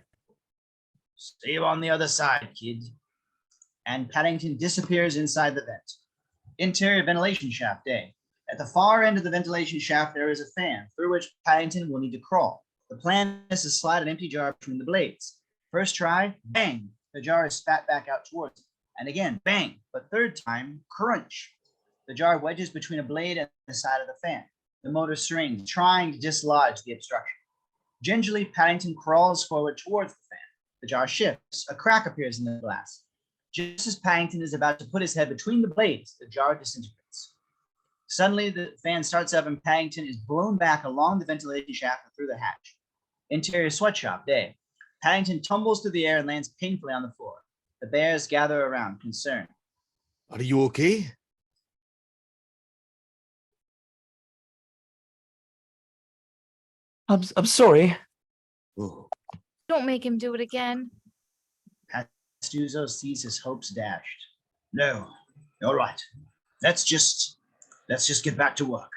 See you on the other side, kid. And Paddington disappears inside the vent. Interior ventilation shaft day. At the far end of the ventilation shaft, there is a fan through which Paddington will need to crawl. The plan is to slide an empty jar between the blades. First try, bang, the jar is spat back out towards him. And again, bang, but third time, crunch. The jar wedges between a blade and the side of the fan. The motor strings, trying to dislodge the obstruction. Gingerly, Paddington crawls forward towards the fan. The jar shifts. A crack appears in the glass. Just as Paddington is about to put his head between the blades, the jar disintegrates. Suddenly, the fan starts up and Paddington is blown back along the ventilation shaft and through the hatch. Interior sweatshop day. Paddington tumbles through the air and lands painfully on the floor. The bears gather around, concerned. Are you okay? I'm sorry. Oh. Don't make him do it again. Pastuzo sees his hopes dashed. No, you're right. Let's just get back to work.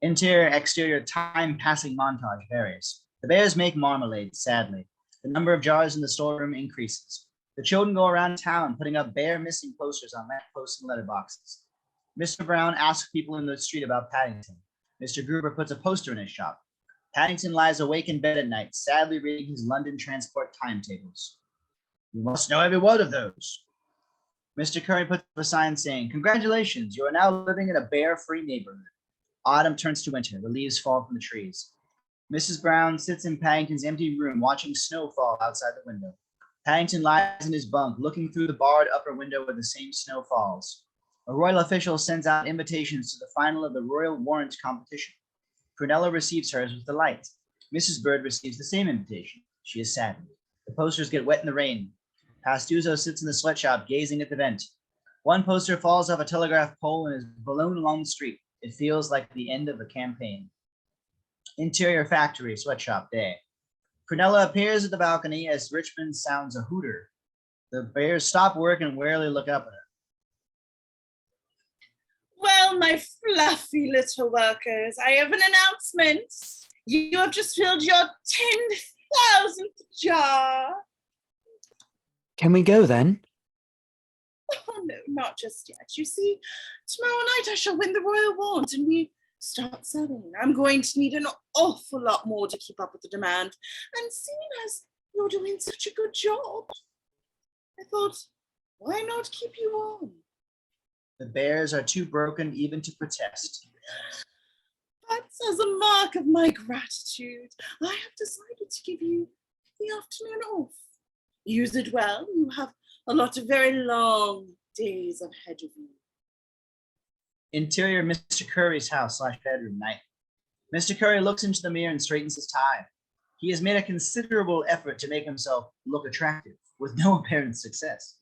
Interior, exterior, time-passing montage varies. The bears make marmalade, sadly. The number of jars in the storeroom increases. The children go around town putting up bear missing posters on lampposts and letterboxes. Mr. Brown asks people in the street about Paddington. Mr. Gruber puts a poster in his shop. Paddington lies awake in bed at night, sadly reading his London transport timetables. You must know every word of those. Mr. Curry puts up a sign saying, "Congratulations, you are now living in a bear-free neighborhood." Autumn turns to winter. The leaves fall from the trees. Mrs. Brown sits in Paddington's empty room watching snow fall outside the window. Paddington lies in his bunk, looking through the barred upper window where the same snow falls. A royal official sends out invitations to the final of the royal warrant competition. Prunella receives hers with delight. Mrs. Bird receives the same invitation. She is saddened. The posters get wet in the rain. Pastuzo sits in the sweatshop, gazing at the vent. One poster falls off a telegraph pole and is blown along the street. It feels like the end of a campaign. Interior factory, sweatshop day. Prunella appears at the balcony as Richmond sounds a hooter. The bears stop work and warily look up at her. Well, my fluffy little workers, I have an announcement. You have just filled your 10,000th jar. Can we go then? Oh, no, not just yet. You see, tomorrow night I shall win the royal warrant and we start selling. I'm going to need an awful lot more to keep up with the demand. And seeing as you're doing such a good job, I thought, why not keep you on? The bears are too broken even to protest. But as a mark of my gratitude, I have decided to give you the afternoon off. Use it well. You have a lot of very long days ahead of you. Interior Mr. Curry's house / bedroom night. Mr. Curry looks into the mirror and straightens his tie. He has made a considerable effort to make himself look attractive, with no apparent success.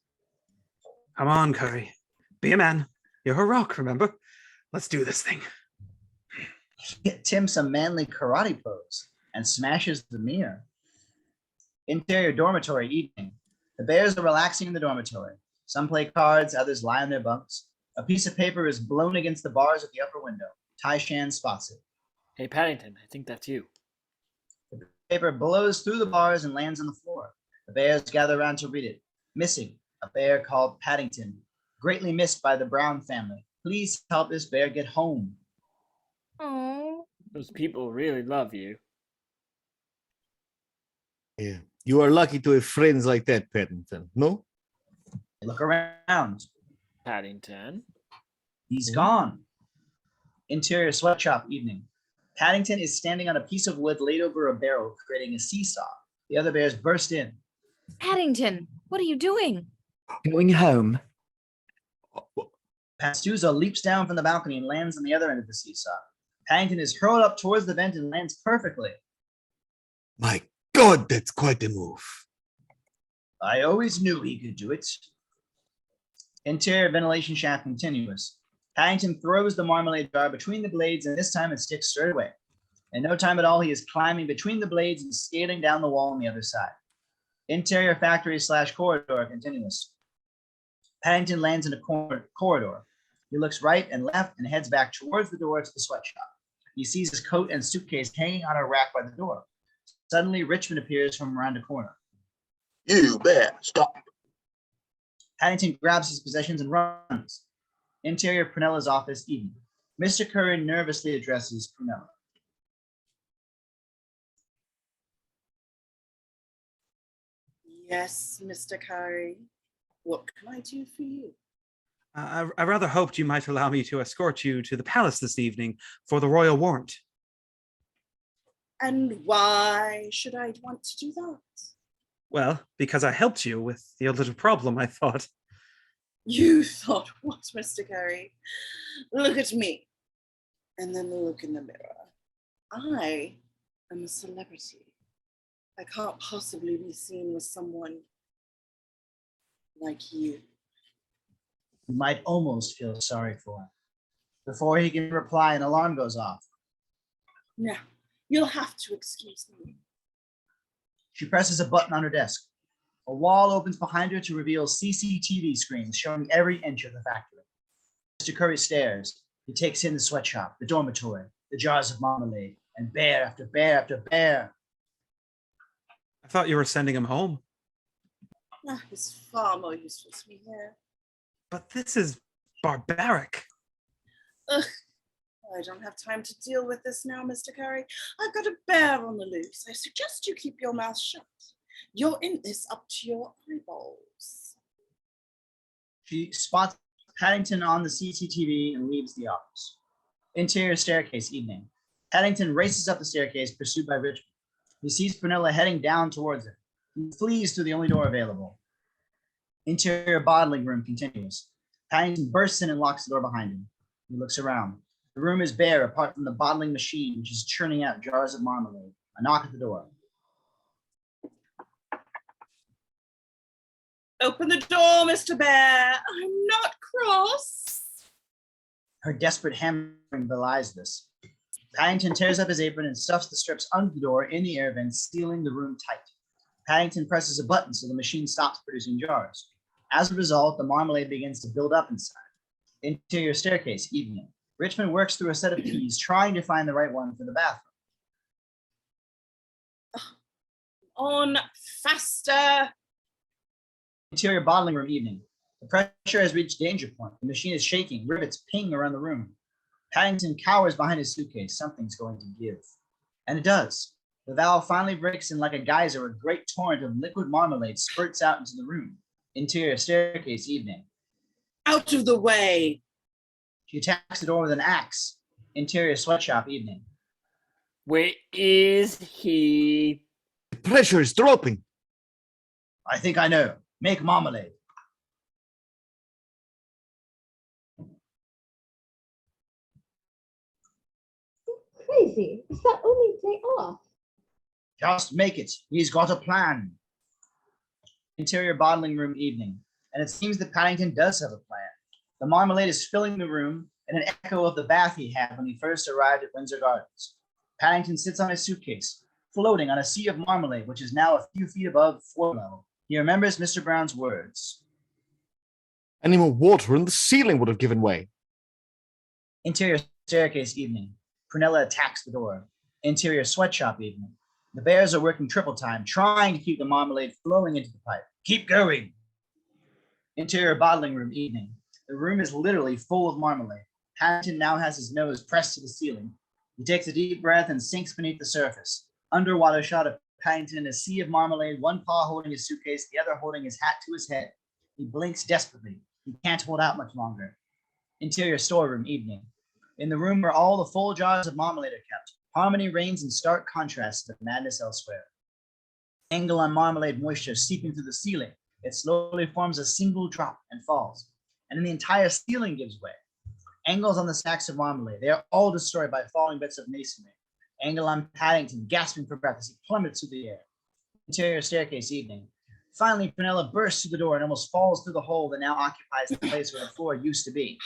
Come on, Curry. Be a man. You're a rock, remember? Let's do this thing. He attempts a manly karate pose and smashes the mirror. Interior dormitory evening. The bears are relaxing in the dormitory. Some play cards, others lie on their bunks. A piece of paper is blown against the bars of the upper window. Tai Shan spots it. Hey, Paddington, I think that's you. The paper blows through the bars and lands on the floor. The bears gather around to read it. Missing, a bear called Paddington. Greatly missed by the Brown family. Please help this bear get home. Oh, Those people really love you. Yeah. You are lucky to have friends like that, Paddington, no? Look around. Paddington. He's gone. Interior sweatshop evening. Paddington is standing on a piece of wood laid over a barrel, creating a seesaw. The other bears burst in. Paddington, what are you doing? Going home. Pastuzo leaps down from the balcony and lands on the other end of the seesaw. Paddington is hurled up towards the vent and lands perfectly. My God, that's quite a move. I always knew he could do it. Interior ventilation shaft continuous. Paddington throws the marmalade jar between the blades, and this time it sticks straight away. In no time at all, he is climbing between the blades and scaling down the wall on the other side. Interior factory / corridor continuous. Paddington lands in a corridor. He looks right and left and heads back towards the door to the sweatshop. He sees his coat and suitcase hanging on a rack by the door. Suddenly, Richmond appears from around a corner. You bear, stop. Paddington grabs his possessions and runs. Interior Prunella's office evening. Mr. Curry nervously addresses Prunella. Yes, Mr. Curry. What can I do for you? I rather hoped you might allow me to escort you to the palace this evening for the royal warrant. And why should I want to do that? Well, because I helped you with your little problem, I thought. You thought what, Mr. Curry? Look at me, and then look in the mirror. I am a celebrity. I can't possibly be seen with someone like you. You might almost feel sorry for him. Before he can reply, an alarm goes off. Now, you'll have to excuse me. She presses a button on her desk. A wall opens behind her to reveal CCTV screens showing every inch of the factory. Mr. Curry stares. He takes in the sweatshop, the dormitory, the jars of marmalade, and bear after bear after bear. I thought you were sending him home. It's far more useful to me here. But this is barbaric. Ugh, I don't have time to deal with this now, Mr. Curry. I've got a bear on the loose. I suggest you keep your mouth shut. You're in this up to your eyeballs. She spots Paddington on the CCTV and leaves the office. Interior staircase, evening. Paddington races up the staircase, pursued by Richmond. He sees Prunella heading down towards him. He flees through the only door available. Interior bottling room continues. Paddington bursts in and locks the door behind him. He looks around. The room is bare apart from the bottling machine, which is churning out jars of marmalade. A knock at the door. Open the door, Mr. Bear. I'm not cross. Her desperate hammering belies this. Paddington tears up his apron and stuffs the strips under the door in the air vent, sealing the room tight. Paddington presses a button so the machine stops producing jars. As a result, the marmalade begins to build up inside. Interior staircase, evening. Richmond works through a set of keys, trying to find the right one for the bathroom. On faster. Interior bottling room, evening. The pressure has reached danger point. The machine is shaking, rivets ping around the room. Paddington cowers behind his suitcase. Something's going to give. And it does. The valve finally breaks, and like a geyser, a great torrent of liquid marmalade spurts out into the room. Interior staircase, evening. Out of the way. She attacks the door with an axe. Interior sweatshop, evening. Where is he? The pressure is dropping. I think I know. Make marmalade. Crazy. It's that only day off. Just make it. He's got a plan. Interior bottling room, evening. And it seems that Paddington does have a plan. The marmalade is filling the room, and an echo of the bath he had when he first arrived at Windsor Gardens. Paddington sits on his suitcase, floating on a sea of marmalade, which is now a few feet above floor level. He remembers Mr. Brown's words. Any more water and the ceiling would have given way. Interior staircase, evening. Prunella attacks the door. Interior sweatshop, evening. The bears are working triple time, trying to keep the marmalade flowing into the pipe. Keep going. Interior bottling room, evening. The room is literally full of marmalade. Paddington now has his nose pressed to the ceiling. He takes a deep breath and sinks beneath the surface. Underwater shot of Paddington in a sea of marmalade, one paw holding his suitcase, the other holding his hat to his head. He blinks desperately. He can't hold out much longer. Interior storeroom, evening. In the room where all the full jars of marmalade are kept, harmony reigns in stark contrast to the madness elsewhere. Angle on marmalade moisture seeping through the ceiling. It slowly forms a single drop and falls. And then the entire ceiling gives way. Angles on the stacks of marmalade. They are all destroyed by falling bits of masonry. Angle on Paddington, gasping for breath as he plummets through the air. Interior staircase, evening. Finally, Prunella bursts through the door and almost falls through the hole that now occupies the place where the floor used to be.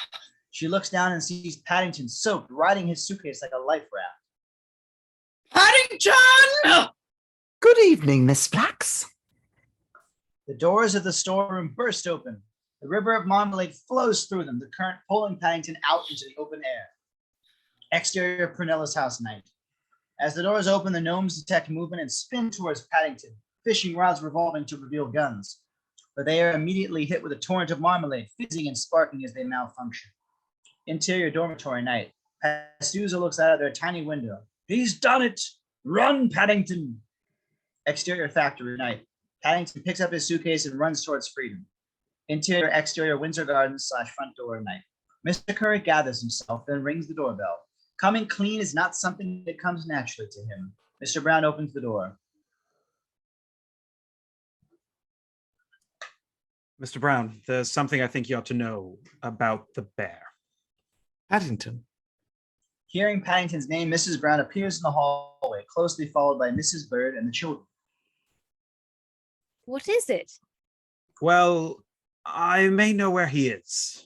She looks down and sees Paddington soaked, riding his suitcase like a life raft. Paddington! Good evening, Miss Flax. The doors of the storeroom burst open. The river of marmalade flows through them, the current pulling Paddington out into the open air. Exterior of Prunella's house, night. As the doors open, the gnomes detect movement and spin towards Paddington, fishing rods revolving to reveal guns. But they are immediately hit with a torrent of marmalade, fizzing and sparking as they malfunction. Interior dormitory, night. Pastuza looks out of their tiny window. He's done it! Run, Paddington! Exterior factory, night. Paddington picks up his suitcase and runs towards freedom. Interior, exterior, Windsor Gardens / front door, night. Mr. Curry gathers himself, then rings the doorbell. Coming clean is not something that comes naturally to him. Mr. Brown opens the door. Mr. Brown, there's something I think you ought to know about the bear. Paddington. Hearing Paddington's name, Mrs. Brown appears in the hallway, closely followed by Mrs. Bird and the children. What is it? Well, I may know where he is.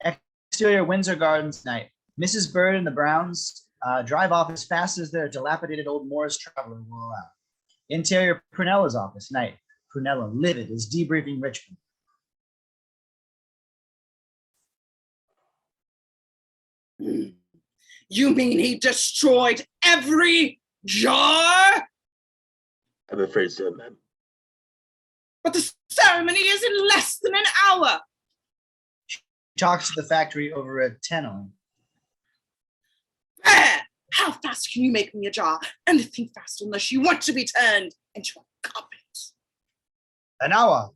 Exterior Windsor Gardens, night. Mrs. Bird and the Browns drive off as fast as their dilapidated old Morris traveler will allow. Interior Prunella's office, night. Prunella, livid, is debriefing Richmond. You mean he destroyed every jar? I'm afraid so, ma'am. But the ceremony is in less than an hour. She talks to the factory over a tenon. Bear, how fast can you make me a jar? Anything fast unless you want to be turned into a carpet. An hour,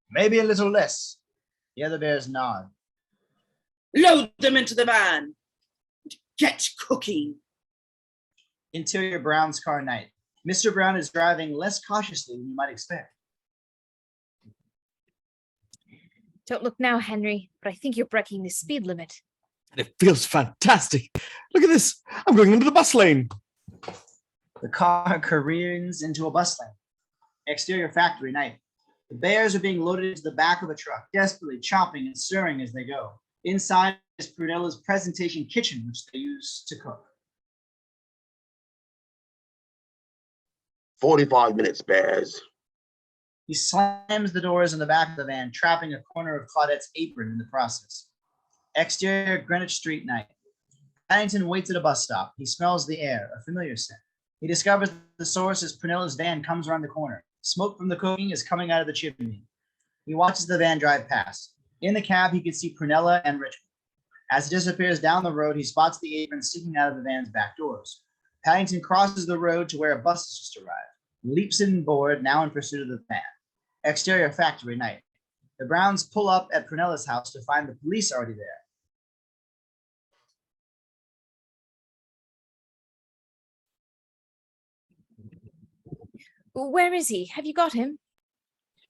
maybe a little less. The other bears nod. Load them into the van. get cooking. Interior Brown's car night. Mr. Brown is driving less cautiously than you might expect. Don't look now, Henry, but I think you're breaking the speed limit. And it feels fantastic. Look at this. I'm going into the bus lane. The car careens into a bus lane. Exterior factory night. The bears are being loaded into the back of a truck, desperately chopping and stirring as they go. Inside is Prunella's presentation kitchen, which they use to cook. 45 minutes, bears. He slams the doors in the back of the van, trapping a corner of Claudette's apron in the process. Exterior Greenwich Street night. Paddington waits at a bus stop. He smells the air, a familiar scent. He discovers the source as Prunella's van comes around the corner. Smoke from the cooking is coming out of the chimney. He watches the van drive past. In the cab, he can see Prunella and Richmond. As he disappears down the road, he spots the apron sticking out of the van's back doors. Paddington crosses the road to where a bus has just arrived, leaps in board, now in pursuit of the van. Exterior factory night. The Browns pull up at Prunella's house to find the police already there. Where is he? Have you got him?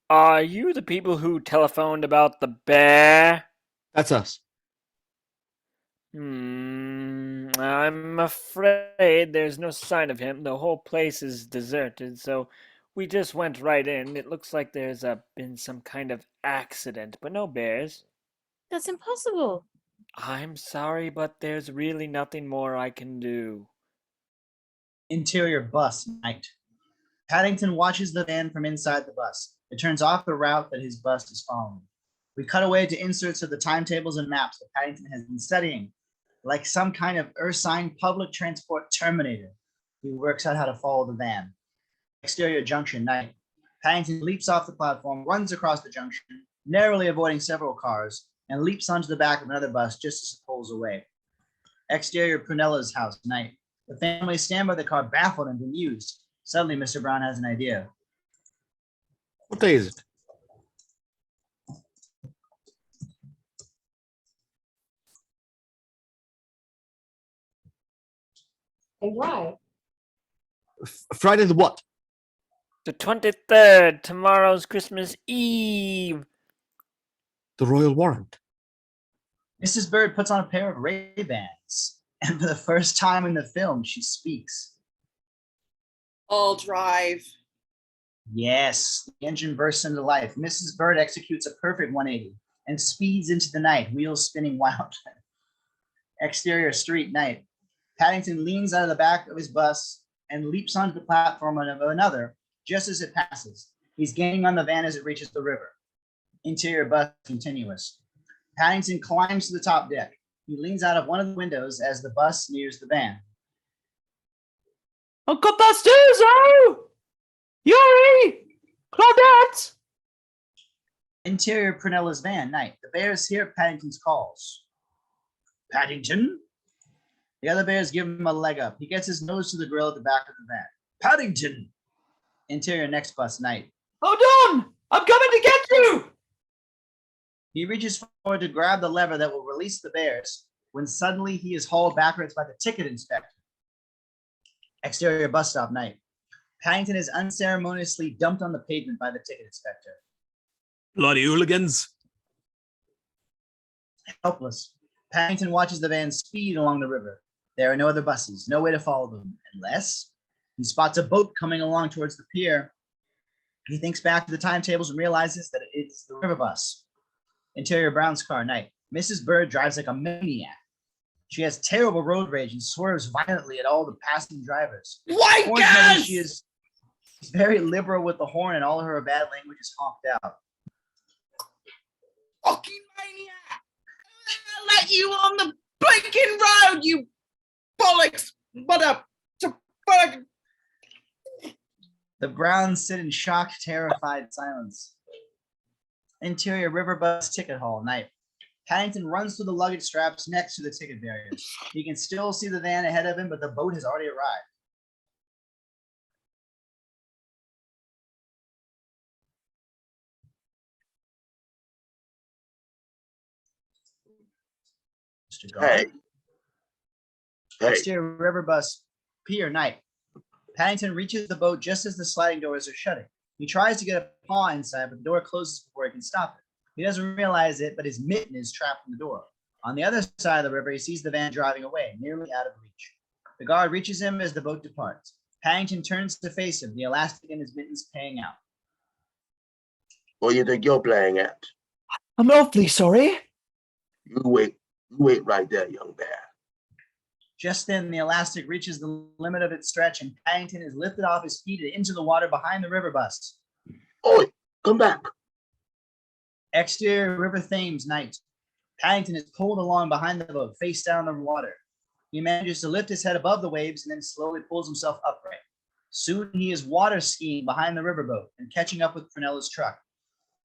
Are you the people who telephoned about the bear? That's us. I'm afraid there's no sign of him. The whole place is deserted, so we just went right in. It looks like there's been some kind of accident, but no bears. That's impossible. I'm sorry, but there's really nothing more I can do. Interior bus night. Paddington watches the van from inside the bus. It turns off the route that his bus is following. We cut away to inserts of the timetables and maps that Paddington has been studying. Like some kind of Ursine public transport terminator, he works out how to follow the van. Exterior junction night. Paddington leaps off the platform, runs across the junction, narrowly avoiding several cars, and leaps onto the back of another bus just as it pulls away. Exterior Prunella's house night. The family stand by the car baffled and bemused. Suddenly, Mr. Brown has an idea. What day is it? And why? Friday the what? The 23rd, tomorrow's Christmas Eve. The royal warrant. Mrs. Bird puts on a pair of Ray-Bans, and for the first time in the film, she speaks. I'll drive. Yes, the engine bursts into life. Mrs. Bird executes a perfect 180 and speeds into the night, wheels spinning wildly. Exterior street night. Paddington leans out of the back of his bus and leaps onto the platform of another just as it passes. He's gaining on the van as it reaches the river. Interior bus continuous. Paddington climbs to the top deck. He leans out of one of the windows as the bus nears the van. Uncle Pastuzo! Yuri! Claudette! Interior Prunella's van night. The bears hear Paddington's calls. Paddington? The other bears give him a leg up. He gets his nose to the grill at the back of the van. Paddington! Interior next bus night. Hold on! I'm coming to get you! He reaches forward to grab the lever that will release the bears when suddenly he is hauled backwards by the ticket inspector. Exterior bus stop night. Paddington is unceremoniously dumped on the pavement by the ticket inspector. Bloody hooligans. Helpless, Paddington watches the van speed along the river. There are no other buses, no way to follow them, unless he spots a boat coming along towards the pier. He thinks back to the timetables and realizes that it's the river bus. Interior Brown's car night. Mrs. Bird drives like a maniac. She has terrible road rage and swerves violently at all the passing drivers. Wankers! She is very liberal with the horn, and all of her bad language is honked out. Fucking maniac! I'll let you on the blinking road, you bollocks! The Browns sit in shocked, terrified silence. Interior river bus ticket hall night. Paddington runs through the luggage straps next to the ticket barriers. He can still see the van ahead of him, but the boat has already arrived. Mr. Guard. Hey, Hey, Exterior river bus pier night. Paddington reaches the boat just as the sliding doors are shutting. He tries to get a paw inside, but the door closes before he can stop it. He doesn't realize it, but his mitten is trapped in the door. On the other side of the river, he sees the van driving away, nearly out of reach. The guard reaches him as the boat departs. Paddington turns to face him, the elastic in his mittens paying out. what do you think you're playing at? I'm awfully sorry. You wait right there, young bear. Just then, the elastic reaches the limit of its stretch, and Paddington is lifted off his feet and into the water behind the river bus. Oi, come back. Exterior River Thames night. Paddington is pulled along behind the boat, face down in the water. He manages to lift his head above the waves and then slowly pulls himself upright. Soon he is water skiing behind the riverboat and catching up with Prenella's truck.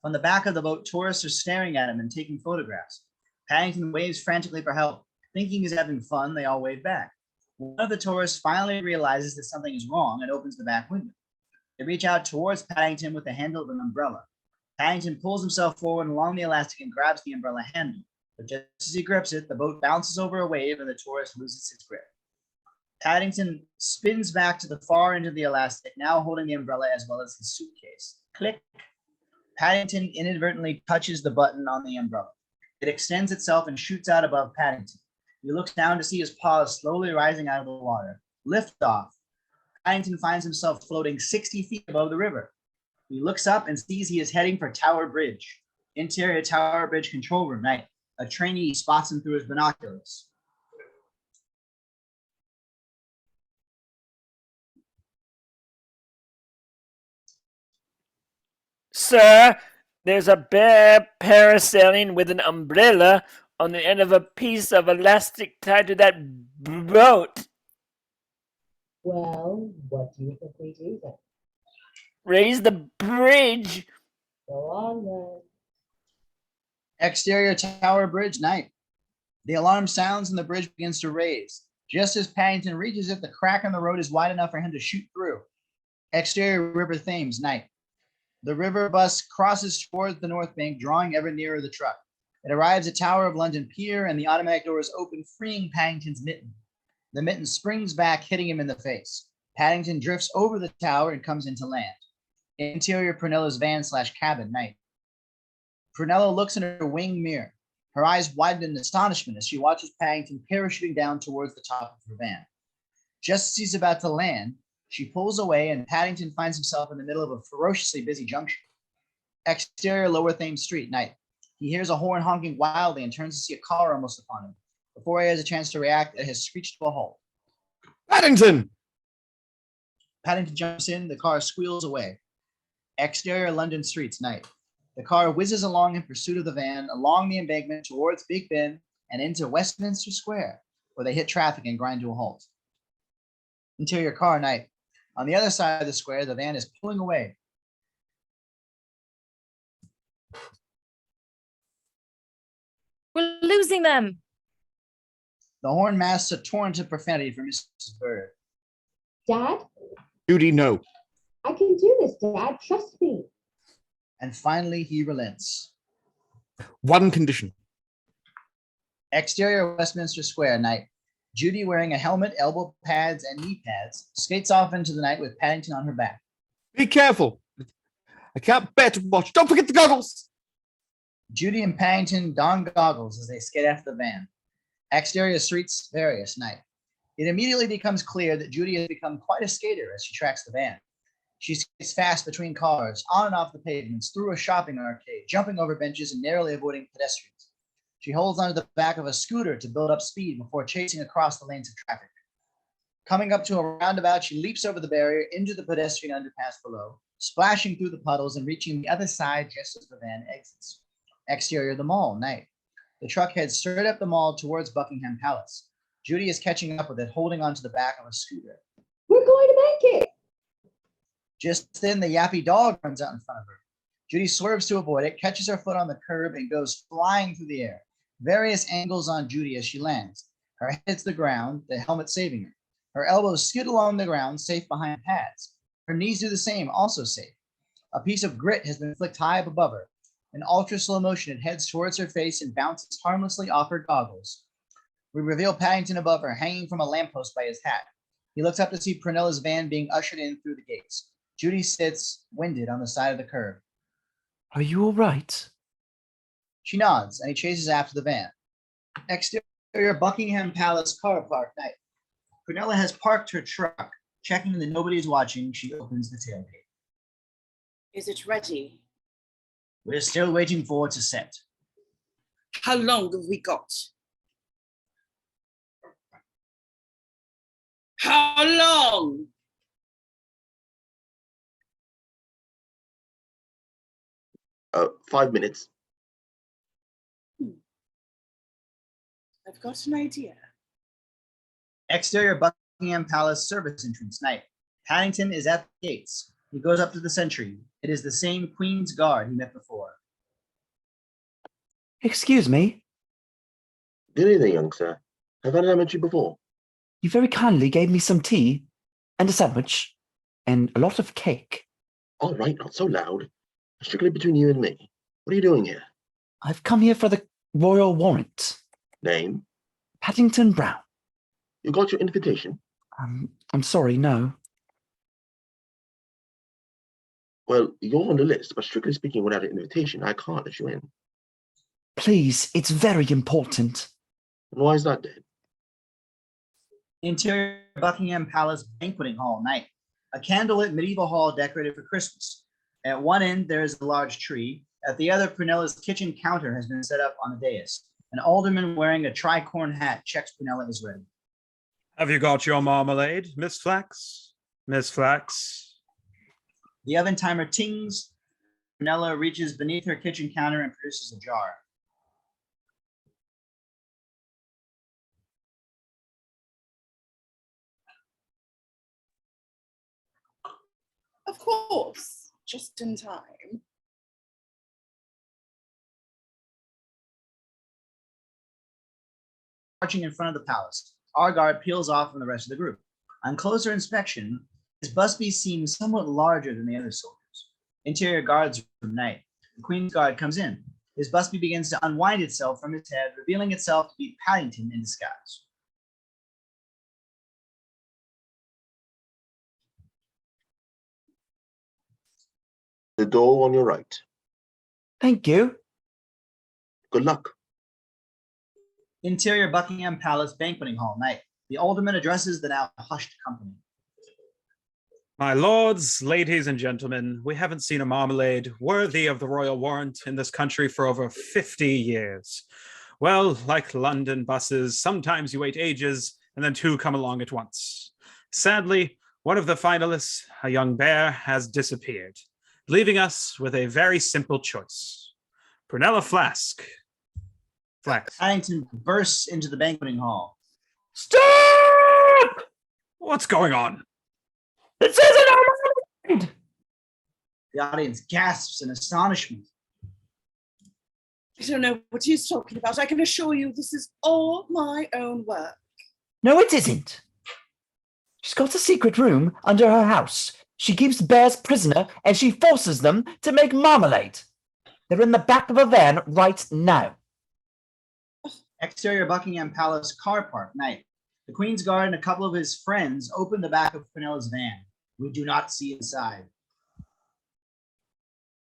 From the back of the boat, tourists are staring at him and taking photographs. Paddington waves frantically for help. Thinking he's having fun, they all wave back. One of the tourists finally realizes that something is wrong and opens the back window. They reach out towards Paddington with the handle of an umbrella. Paddington pulls himself forward along the elastic and grabs the umbrella handle. But just as he grips it, the boat bounces over a wave and the tourist loses its grip. Paddington spins back to the far end of the elastic, now holding the umbrella as well as his suitcase. Click. Paddington inadvertently touches the button on the umbrella. It extends itself and shoots out above Paddington. He looks down to see his paws slowly rising out of the water. Lift off. Paddington finds himself floating 60 feet above the river. He looks up and sees he is heading for Tower Bridge. Interior Tower Bridge control room night. A trainee spots him through his binoculars. Sir, there's a bear parasailing with an umbrella on the end of a piece of elastic tied to that boat. Well, what do you think we do then? Raise the bridge. Go on then. Exterior Tower Bridge night. The alarm sounds and the bridge begins to raise. Just as Paddington reaches it, the crack in the road is wide enough for him to shoot through. Exterior River Thames night. The river bus crosses towards the north bank, drawing ever nearer the truck. It arrives at Tower of London Pier, and the automatic doors open, freeing Paddington's mitten. The mitten springs back, hitting him in the face. Paddington drifts over the tower and comes into land. Interior Prenella's van/cabin night. Prunella looks in her wing mirror. Her eyes widen in astonishment as she watches Paddington parachuting down towards the top of her van. Just as he's about to land, she pulls away and Paddington finds himself in the middle of a ferociously busy junction. Exterior Lower Thames Street night. He hears a horn honking wildly and turns to see a car almost upon him. Before he has a chance to react, it has screeched to a halt. Paddington! Paddington jumps in, the car squeals away. Exterior London streets night. The car whizzes along in pursuit of the van, along the embankment towards Big Ben and into Westminster Square, where they hit traffic and grind to a halt. Interior car night. On the other side of the square, the van is pulling away. We're losing them. The horn masts a torrent of profanity from Mrs. Bird. Dad, Judy, no. I can do this, Dad. Trust me. And finally, he relents. One condition. Exterior Westminster Square night. Judy, wearing a helmet, elbow pads, and knee pads, skates off into the night with Paddington on her back. Be careful. I can't bear to watch. Don't forget the goggles. Judy and Paddington don goggles as they skate after the van. Exterior streets, various night. It immediately becomes clear that Judy has become quite a skater as she tracks the van. She skates fast between cars, on and off the pavements, through a shopping arcade, jumping over benches and narrowly avoiding pedestrians. She holds onto the back of a scooter to build up speed before chasing across the lanes of traffic. Coming up to a roundabout, she leaps over the barrier into the pedestrian underpass below, splashing through the puddles and reaching the other side just as the van exits. Exterior the mall, night. The truck heads straight up the mall towards Buckingham Palace. Judy is catching up with it, holding onto the back of a scooter. We're going to make it. Just then, the yappy dog runs out in front of her. Judy swerves to avoid it, catches her foot on the curb, and goes flying through the air. Various angles on Judy as she lands. Her head hits the ground, the helmet saving her. Her elbows skid along the ground, safe behind pads. Her knees do the same, also safe. A piece of grit has been flicked high up above her. In ultra slow motion, it heads towards her face and bounces harmlessly off her goggles. We reveal Paddington above her, hanging from a lamppost by his hat. He looks up to see Pernella's van being ushered in through the gates. Judy sits, winded, on the side of the curb. Are you all right? She nods, and he chases after the van. Exterior Buckingham Palace car park night. Prunella has parked her truck. Checking that nobody is watching, she opens the tailgate. Is it ready? We're still waiting for it to set. How long have we got? How long? Uh, 5 minutes. I've got an idea. Exterior Buckingham Palace service entrance night. Paddington is at the gates. He goes up to the sentry. It is the same Queen's Guard he met before. Excuse me. Good evening, young sir. Have I met you before? You very kindly gave me some tea and a sandwich and a lot of cake. All right, not so loud. Strictly between you and me. What are you doing here? I've come here for the royal warrant. Name? Paddington Brown. You got your invitation? I'm sorry, no. Well, you're on the list, but strictly speaking, without an invitation, I can't let you in. Please, it's very important. And why is that, then? Interior Buckingham Palace banqueting hall night. A candlelit medieval hall decorated for Christmas. At one end, there is a large tree. At the other, Prunella's kitchen counter has been set up on a dais. An alderman wearing a tricorn hat checks Prunella is ready. Have you got your marmalade, Miss Flax? Miss Flax? The oven timer tings. Prunella reaches beneath her kitchen counter and produces a jar. Of course, just in time. Marching in front of the palace, our guard peels off from the rest of the group. On closer inspection, his busby seems somewhat larger than the other soldiers. Interior guards room night. The Queen's Guard comes in. His busby begins to unwind itself from his head, revealing itself to be Paddington in disguise. The door on your right. Thank you. Good luck. Interior Buckingham Palace banqueting hall night. The alderman addresses the now hushed company. My lords, ladies, and gentlemen, we haven't seen a marmalade worthy of the royal warrant in this country for over 50 years. Well, like London buses, sometimes you wait ages and then two come along at once. Sadly, one of the finalists, a young bear, has disappeared, leaving us with a very simple choice. Prunella Flax. Paddington bursts into the banqueting hall. Stop! What's going on? This isn't a marmalade! The audience gasps in astonishment. I don't know what he's talking about. I can assure you this is all my own work. No, it isn't. She's got a secret room under her house. She keeps bears prisoner and she forces them to make marmalade. They're in the back of a van right now. Exterior Buckingham Palace car park night. The Queen's Guard and a couple of his friends open the back of Prenella's van. We do not see inside.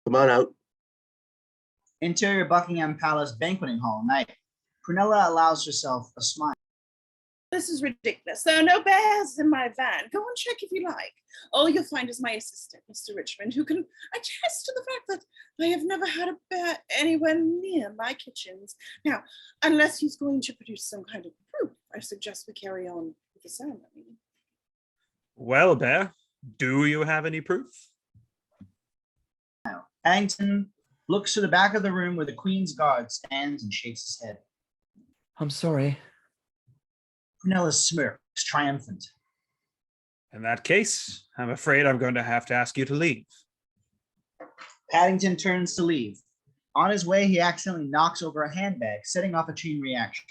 Come on out. Interior Buckingham Palace banqueting hall night. Prunella allows herself a smile. This is ridiculous. There are no bears in my van. Go and check if you like. All you'll find is my assistant, Mr. Richmond, who can attest to the fact that I have never had a bear anywhere near my kitchens. Now, unless he's going to produce some kind of proof, I suggest we carry on with the ceremony. Well, Bear, do you have any proof? Paddington looks to the back of the room where the Queen's Guard stands and shakes his head. I'm sorry. Prunella smirks, triumphant. In that case, I'm afraid I'm going to have to ask you to leave. Paddington turns to leave. On his way, he accidentally knocks over a handbag, setting off a chain reaction.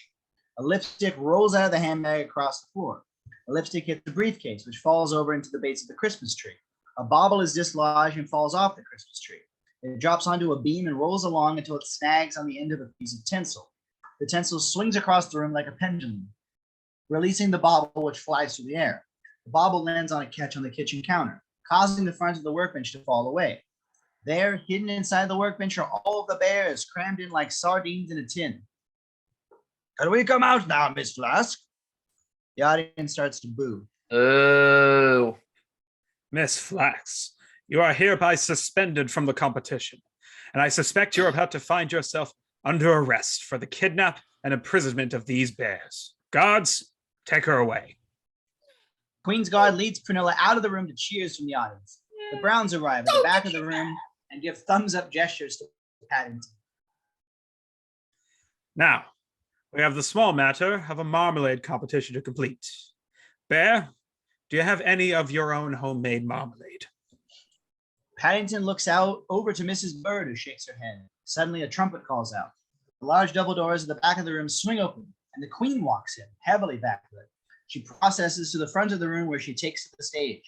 A lipstick rolls out of the handbag across the floor. A lipstick hits the briefcase, which falls over into the base of the Christmas tree. A bauble is dislodged and falls off the Christmas tree. It drops onto a beam and rolls along until it snags on the end of a piece of tinsel. The utensil swings across the room like a pendulum, releasing the bauble, which flies through the air. The bauble lands on a catch on the kitchen counter, causing the front of the workbench to fall away. There, hidden inside the workbench, are all of the bears, crammed in like sardines in a tin. Can we come out now, Miss Flask? The audience starts to boo. Oh. Miss Flax, you are hereby suspended from the competition, and I suspect you're about to find yourself under arrest for the kidnap and imprisonment of these bears. Guards, take her away. Queen's Guard leads Prunella out of the room to cheers from the audience. The Browns arrive at the back of the room and give thumbs-up gestures to Paddington. Now, we have the small matter of a marmalade competition to complete. Bear, do you have any of your own homemade marmalade? Paddington looks out over to Mrs. Bird, who shakes her head. Suddenly, a trumpet calls out. The large double doors at the back of the room swing open, and the Queen walks in, heavily backlit. She processes to the front of the room where she takes the stage.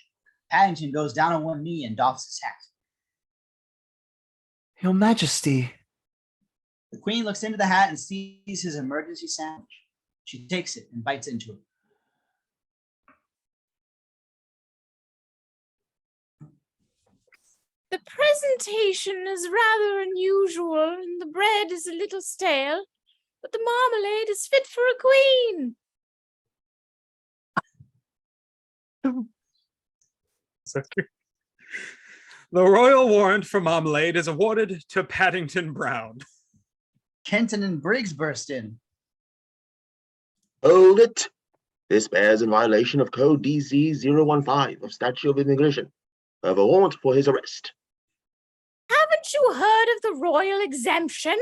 Paddington goes down on one knee and doffs his hat. Your Majesty. The Queen looks into the hat and sees his emergency sandwich. She takes it and bites into it. The presentation is rather unusual, and the bread is a little stale, but the marmalade is fit for a queen. The royal warrant for marmalade is awarded to Paddington Brown. Kenton and Briggs burst in. Hold it. This bears in violation of Code DC 015 of Statute of Immigration. I have a warrant for his arrest. Haven't you heard of the royal exemption?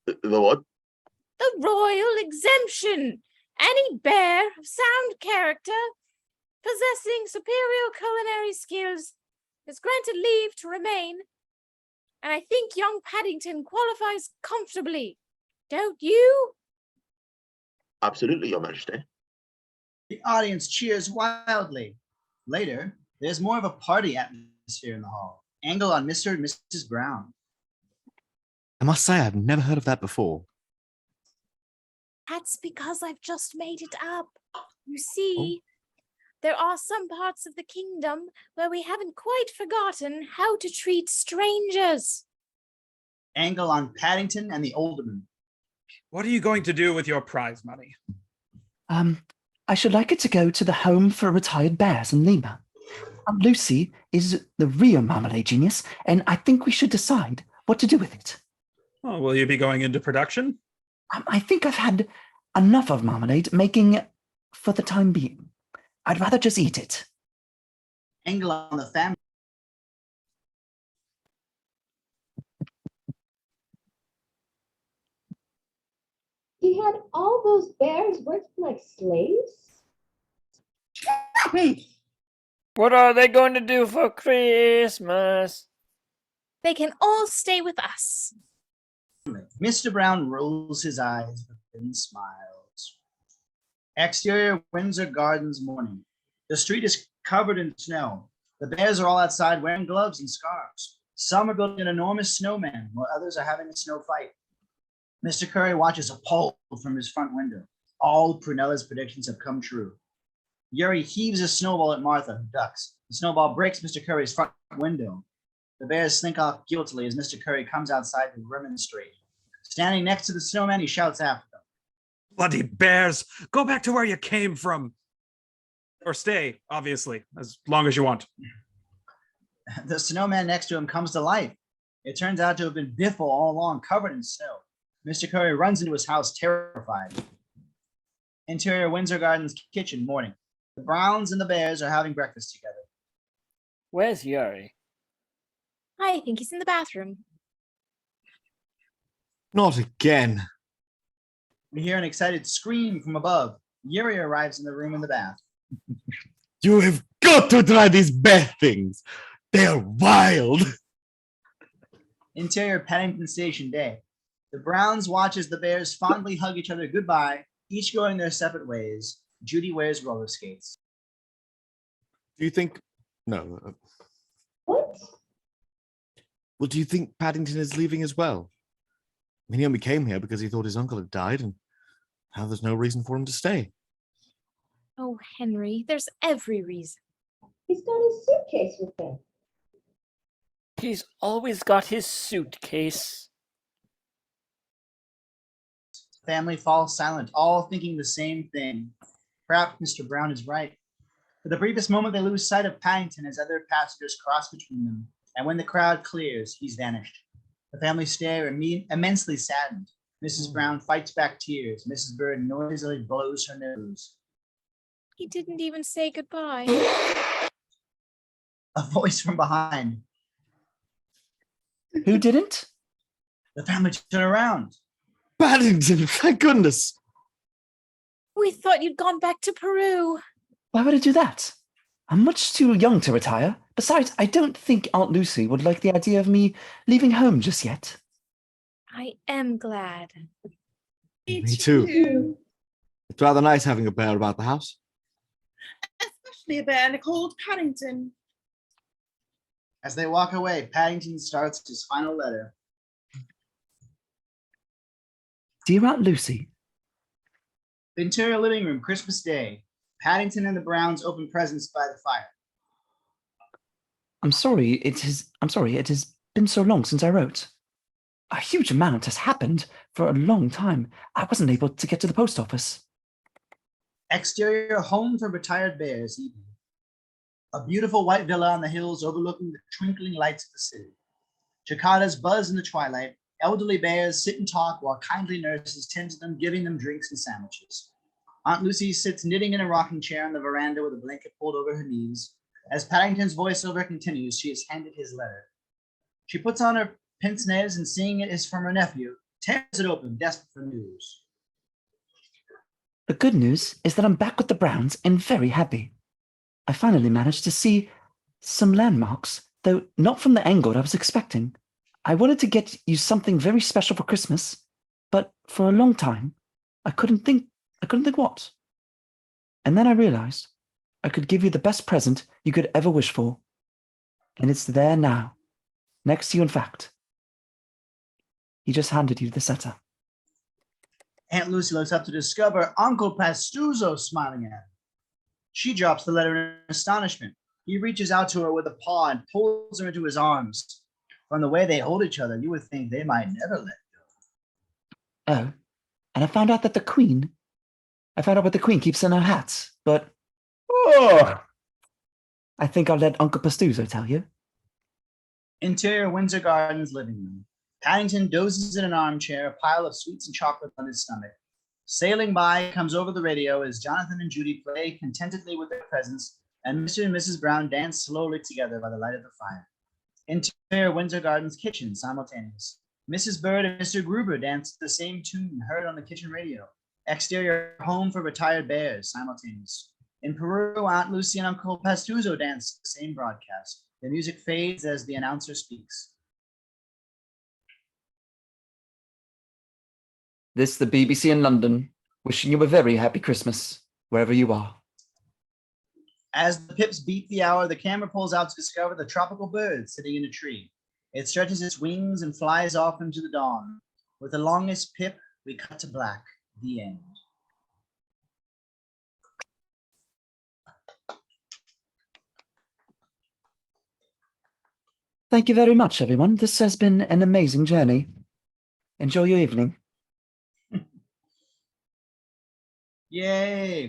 The what? The royal exemption. Any bear of sound character, possessing superior culinary skills, is granted leave to remain. And I think young Paddington qualifies comfortably. Don't you? Absolutely, Your Majesty. The audience cheers wildly. Later, there's more of a party atmosphere in the hall. Angle on Mr. and Mrs. Brown. I must say, I've never heard of that before. That's because I've just made it up. You see, there are some parts of the kingdom where we haven't quite forgotten how to treat strangers. Angle on Paddington and the Alderman. What are you going to do with your prize money? I should like it to go to the Home for Retired Bears in Lima. Lucy is the real marmalade genius, and I think we should decide what to do with it. Oh, will you be going into production? I think I've had enough of marmalade making for the time being. I'd rather just eat it. Angle on the family. He had all those bears working like slaves? What are they going to do for Christmas? They can all stay with us. Mr. Brown rolls his eyes and smiles. Exterior Windsor Gardens morning. The street is covered in snow. The bears are all outside wearing gloves and scarves. Some are building an enormous snowman, while others are having a snow fight. Mr. Curry watches appalled from his front window. All Prunella's predictions have come true. Yuri heaves a snowball at Martha, who ducks. The snowball breaks Mr. Curry's front window. The bears slink off guiltily as Mr. Curry comes outside to remonstrate. Standing next to the snowman, he shouts after them. Bloody bears! Go back to where you came from! Or stay, obviously, as long as you want. The snowman next to him comes to life. It turns out to have been Biffle all along, covered in snow. Mr. Curry runs into his house, terrified. Interior Windsor Gardens kitchen, morning. The Browns and the Bears are having breakfast together. Where's Yuri? I think he's in the bathroom. Not again. We hear an excited scream from above. Yuri arrives in the room in the bath. You have got to try these bear things. They're wild. Interior Paddington Station day. The Browns watch as the Bears fondly hug each other goodbye, each going their separate ways. Judy wears roller skates. Do you think... No. What? Well, do you think Paddington is leaving as well? mean, he only came here because he thought his uncle had died, and now there's no reason for him to stay. Oh, Henry, there's every reason. He's got his suitcase with him. He's always got his suitcase. Family falls silent, all thinking the same thing. Perhaps Mr. Brown is right. For the briefest moment, they lose sight of Paddington as other passengers cross between them, and when the crowd clears, he's vanished. The family stare immensely saddened. Mrs. Brown fights back tears. Mrs. Bird noisily blows her nose. He didn't even say goodbye. A voice from behind. Who didn't? The family turn around. Paddington, thank goodness! We thought you'd gone back to Peru. Why would I do that? I'm much too young to retire. Besides, I don't think Aunt Lucy would like the idea of me leaving home just yet. I am glad. Me too. It's rather nice having a bear about the house. Especially a bear called Paddington. As they walk away, Paddington starts his final letter. Dear Aunt Lucy, The interior living room, Christmas Day. Paddington and the Browns open presents by the fire. I'm sorry it has been so long since I wrote. A huge amount has happened for a long time. I wasn't able to get to the post office. Exterior home for retired bears, evening. A beautiful white villa on the hills overlooking the twinkling lights of the city. Cicadas buzz in the twilight. Elderly bears sit and talk while kindly nurses tend to them, giving them drinks and sandwiches. Aunt Lucy sits knitting in a rocking chair on the veranda with a blanket pulled over her knees. As Paddington's voiceover continues, she is handed his letter. She puts on her pince nez and, seeing it is from her nephew, tears it open, desperate for news. The good news is that I'm back with the Browns and very happy. I finally managed to see some landmarks, though not from the angle I was expecting. I wanted to get you something very special for Christmas, but for a long time, I couldn't think what. And then I realized I could give you the best present you could ever wish for. And it's there now, next to you, in fact. He just handed you the letter. Aunt Lucy looks up to discover Uncle Pastuzo smiling at her. She drops the letter in astonishment. He reaches out to her with a paw and pulls her into his arms. From the way they hold each other, you would think they might never let go. Oh, and I found out what the Queen keeps in her hats, but I think I'll let Uncle Pastuzo tell you. Interior Windsor Gardens living room. Paddington dozes in an armchair, a pile of sweets and chocolate on his stomach. Sailing by comes over the radio as Jonathan and Judy play contentedly with their presents, and Mr. and Mrs. Brown dance slowly together by the light of the fire. Interior Windsor Gardens kitchen, simultaneous. Mrs. Bird and Mr. Gruber dance the same tune heard on the kitchen radio. Exterior home for retired bears, simultaneous. In Peru, Aunt Lucy and Uncle Pastuzo dance the same broadcast. The music fades as the announcer speaks. This is the BBC in London, wishing you a very happy Christmas, wherever you are. As the pips beat the hour, the camera pulls out to discover the tropical bird sitting in a tree. It stretches its wings and flies off into the dawn. With the longest pip, we cut to black. The end. Thank you very much, everyone. This has been an amazing journey. Enjoy your evening. Yay!